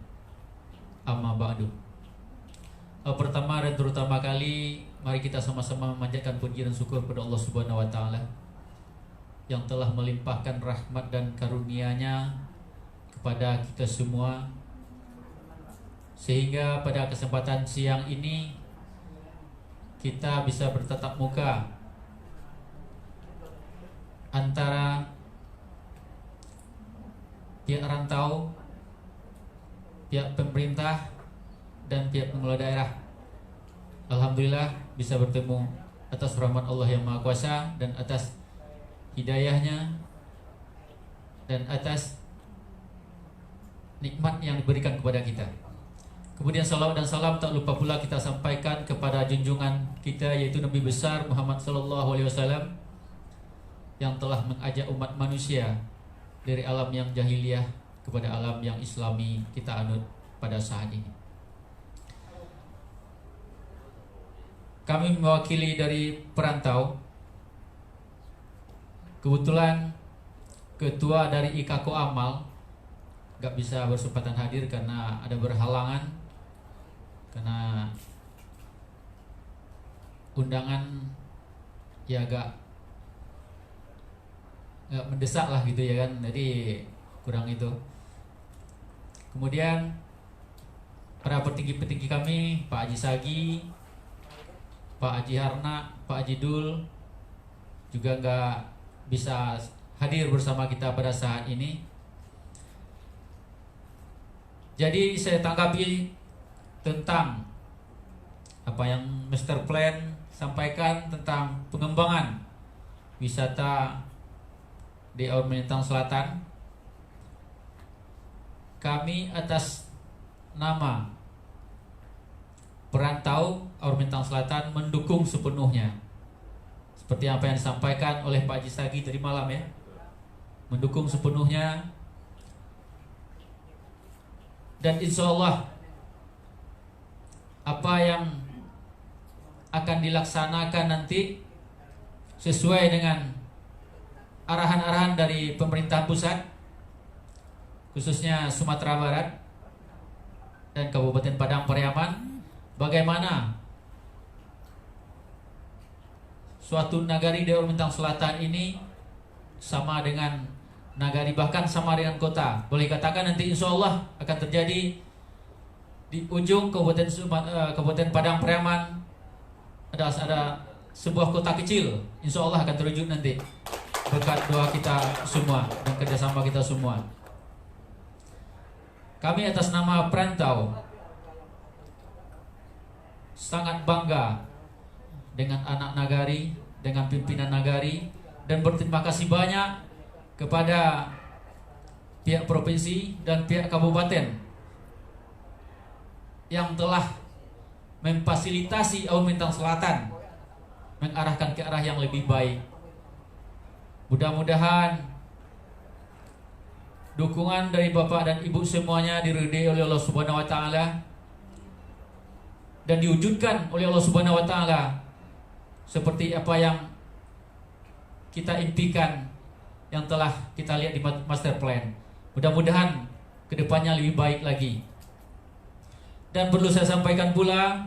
Amma ba'du. Pertama dan terutama kali, mari kita sama-sama memanjatkan puji dan syukur kepada Allah Subhanahu wa taala yang telah melimpahkan rahmat dan karunia-Nya kepada kita semua, sehingga pada kesempatan siang ini kita bisa bertatap muka antara pihak rantau, pihak pemerintah, dan pihak pengelola daerah. Alhamdulillah bisa bertemu atas rahmat Allah yang Maha Kuasa dan atas hidayahnya dan atas nikmat yang diberikan kepada kita. Kemudian salawat dan salam tak lupa pula kita sampaikan kepada junjungan kita, yaitu Nabi besar Muhammad sallallahu alaihi wasallam, yang telah mengajak umat manusia dari alam yang jahiliyah kepada alam yang islami kita anut pada saat ini. Kami mewakili dari perantau Kebetulan ketua dari IKAKO Amal gak bisa bersempatan hadir karena ada berhalangan, karena undangan ya agak mendesak lah gitu ya kan, jadi kurang itu. Kemudian para petinggi-petinggi kami, Pak Haji Sagi, Pak Haji Harna, Pak Haji Dul juga nggak bisa hadir bersama kita pada saat ini. Jadi saya tanggapi tentang apa yang Mr. Plan sampaikan tentang pengembangan wisata di Aur Melintang Selatan. Kami atas nama perantau Aur Melintang Selatan mendukung sepenuhnya, seperti apa yang disampaikan oleh Pak Haji Sagi tadi malam ya, mendukung sepenuhnya. Dan insya Allah apa yang akan dilaksanakan nanti sesuai dengan arahan-arahan dari pemerintah pusat, khususnya Sumatera Barat dan Kabupaten Padang Pariaman, bagaimana suatu nagari di Aur Melintang Selatan ini sama dengan nagari, bahkan sama dengan kota. Boleh katakan nanti insya Allah akan terjadi di ujung Kabupaten Padang Pariaman ada sebuah kota kecil, insya Allah akan terwujud nanti berkat doa kita semua dan kerjasama kita semua. Kami atas nama perantau sangat bangga dengan anak nagari, dengan pimpinan nagari, dan berterima kasih banyak kepada pihak provinsi dan pihak kabupaten yang telah memfasilitasi Aur Melintang Selatan mengarahkan ke arah yang lebih baik. Mudah-mudahan dukungan dari Bapak dan Ibu semuanya diridai oleh Allah Subhanahu wa taala dan diwujudkan oleh Allah Subhanahu wa taala seperti apa yang kita impikan, yang telah kita lihat di master plan. Mudah-mudahan kedepannya lebih baik lagi. Dan perlu saya sampaikan pula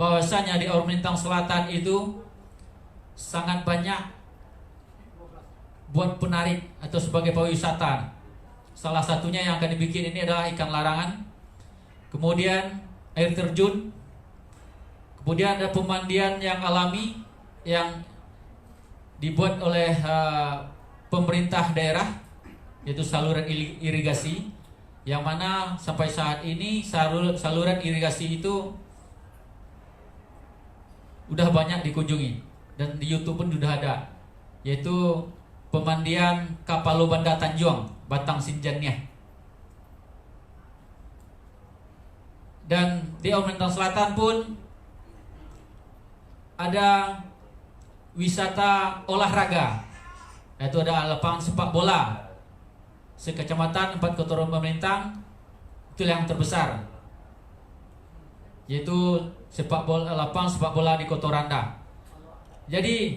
bahwasanya di Aur Melintang Selatan itu sangat banyak buat penarik atau sebagai pariwisata. Salah satunya yang akan dibikin ini adalah ikan larangan, kemudian air terjun, kemudian ada pemandian yang alami yang dibuat oleh pemerintah daerah, yaitu saluran irigasi, yang mana sampai saat ini saluran irigasi itu udah banyak dikunjungi dan di YouTube pun sudah ada, yaitu pemandian kapal Banda Tanjung Batang Sinjannya. Dan di Aur Melintang Selatan pun ada wisata olahraga, yaitu ada lapangan sepak bola sekecamatan 4 Kota Melintang, itu yang terbesar, yaitu lapangan sepak bola di Kotoranda. Jadi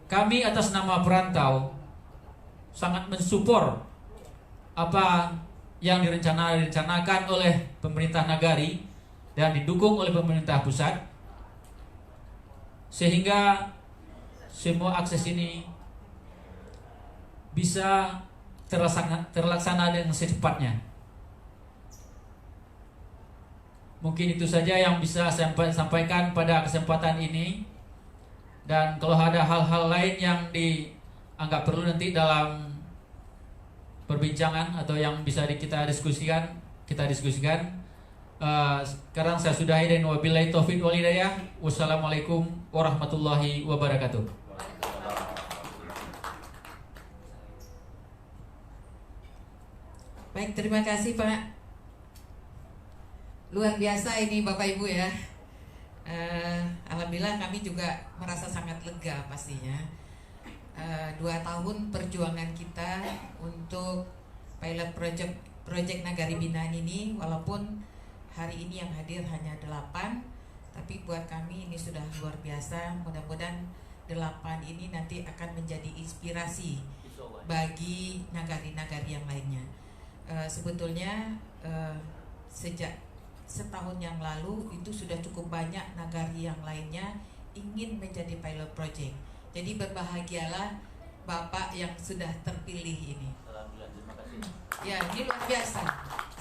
kami atas nama perantau sangat mensupport apa yang direncanakan oleh pemerintah nagari dan didukung oleh pemerintah pusat, sehingga semua akses ini bisa terlaksana dengan secepatnya. Mungkin itu saja yang bisa saya sampaikan pada kesempatan ini. Dan kalau ada hal-hal lain yang dianggap perlu nanti dalam perbincangan atau yang bisa kita diskusikan. Sekarang saya sudahi dan wabillahi taufiq wal hidayah. Wassalamualaikum warahmatullahi wabarakatuh. Baik, terima kasih Pak. Luar biasa ini Bapak Ibu ya. Alhamdulillah kami juga merasa sangat lega pastinya. 2 tahun perjuangan kita untuk pilot project Nagari Binaan ini, walaupun hari ini yang hadir hanya 8, tapi buat kami ini sudah luar biasa. Mudah-mudahan 8 ini nanti akan menjadi inspirasi bagi nagari-nagari yang lainnya. Sebetulnya sejak setahun yang lalu itu sudah cukup banyak nagari yang lainnya ingin menjadi pilot project. Jadi berbahagialah Bapak yang sudah terpilih ini. Terima kasih. Ya, ini luar biasa.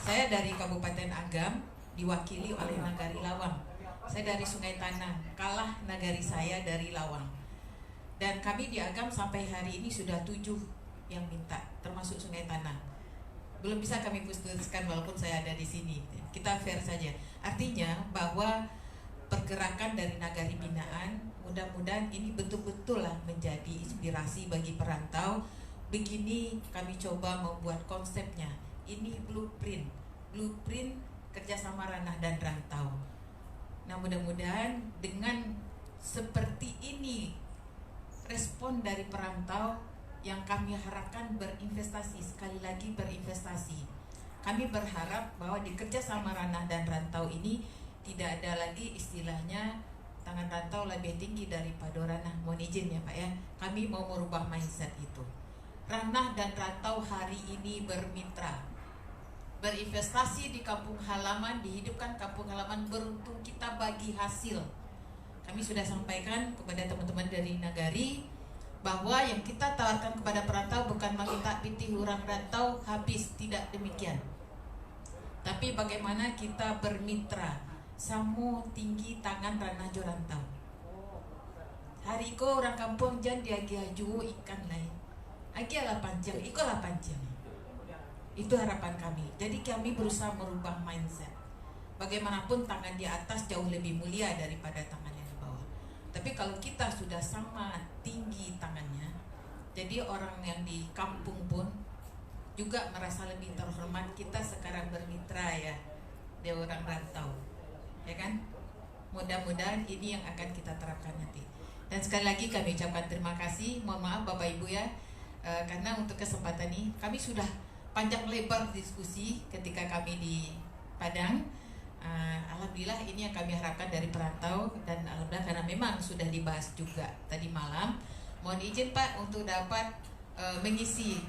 Saya dari Kabupaten Agam diwakili oleh Nagari Lawang. Saya dari Sungai Tanah, kalah nagari saya dari Lawang. Dan kami di Agam sampai hari ini sudah 7 yang minta, termasuk Sungai Tanah. Belum bisa kami putuskan walaupun saya ada di sini. Kita fair saja. Artinya bahwa pergerakan dari nagari binaan, mudah-mudahan ini betul-betul lah menjadi inspirasi bagi perantau. Begini kami coba membuat konsepnya. Ini blueprint kerjasama ranah dan rantau. Nah, mudah-mudahan dengan seperti ini respon dari perantau yang kami harapkan berinvestasi, sekali lagi berinvestasi. Kami berharap bahwa di kerjasama ranah dan rantau ini tidak ada lagi istilahnya tangan rantau lebih tinggi daripada ranah. Mohon izin ya Pak ya, kami mau merubah mindset itu. Ranah dan rantau hari ini bermitra, berinvestasi di kampung halaman, dihidupkan kampung halaman, beruntung kita bagi hasil. Kami sudah sampaikan kepada teman-teman dari Nagari bahwa yang kita tawarkan kepada perantau bukan meminta pitih orang rantau habis, tidak demikian. Tapi bagaimana kita bermitra, samu tinggi tangan ranah jorantau. Hari ko orang kampung jan dia giaju ikan lain. Agialah panjang, ikolah panjang. Itu harapan kami. Jadi kami berusaha merubah mindset. Bagaimanapun tangan di atas jauh lebih mulia daripada tangan yang di bawah. Tapi kalau kita sudah sama tinggi tangannya, jadi orang yang di kampung pun juga merasa lebih terhormat. Kita sekarang bermitra ya, dia orang rantau, ya kan? Mudah-mudahan ini yang akan kita terapkan nanti. Dan sekali lagi kami ucapkan terima kasih. Mohon maaf Bapak Ibu ya, karena untuk kesempatan ini kami sudah panjang lebar diskusi ketika kami di Padang. Alhamdulillah ini yang kami harapkan dari perantau, dan alhamdulillah karena memang sudah dibahas juga tadi malam. Mohon izin Pak untuk dapat mengisi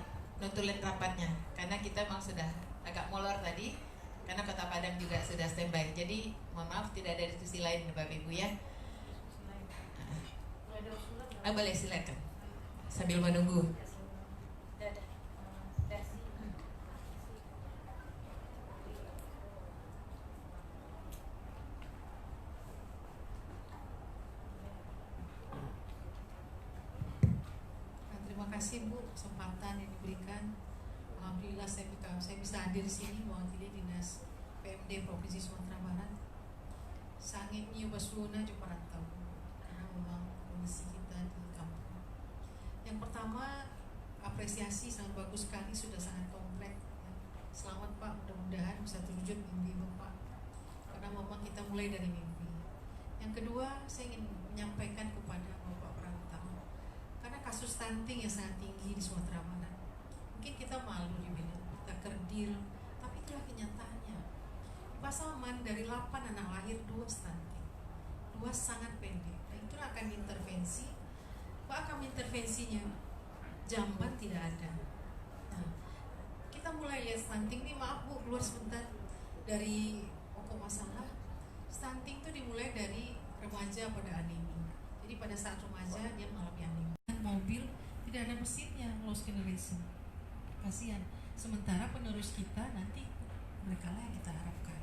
notulen rapatnya, karena kita memang sudah agak molor tadi karena Kota Padang juga sudah standby. Jadi mohon maaf tidak ada diskusi lain Bapak Ibu ya. Boleh silakan sambil menunggu. Terima kasih Bu kesempatan yang diberikan. Alhamdulillah saya bisa hadir di sini mewakili Dinas PMD Provinsi Sumatera Barat. Sangat nyu basuna di perantau karena memang kondisi kita di kampung. Yang pertama, apresiasi sangat bagus sekali, sudah sangat komplek. Selamat Pak, mudah-mudahan bisa terwujud mimpi Bapak, karena memang kita mulai dari mimpi. Yang kedua, saya ingin menyampaikan kepada Bapak perantau, karena kasus stunting yang sangat tinggi di Sumatera Barat. Mungkin kita malu dibilang, kita kerdil, tapi itulah kenyataannya. Pasaman dari 8 anak lahir 2 stunting, 2 sangat pendek. Nah, itulah akan diintervensi. Pak akan intervensinya, jamban tidak ada. Nah, kita mulai lihat stunting ini, maaf Bu, keluar sebentar dari pokok masalah. Stunting itu dimulai dari remaja pada anemia. Jadi pada saat remaja dia mengalami anemia. Mobil tidak ada mesinnya, lost generation. Kasihan. Sementara penerus kita nanti mereka lah yang kita harapkan.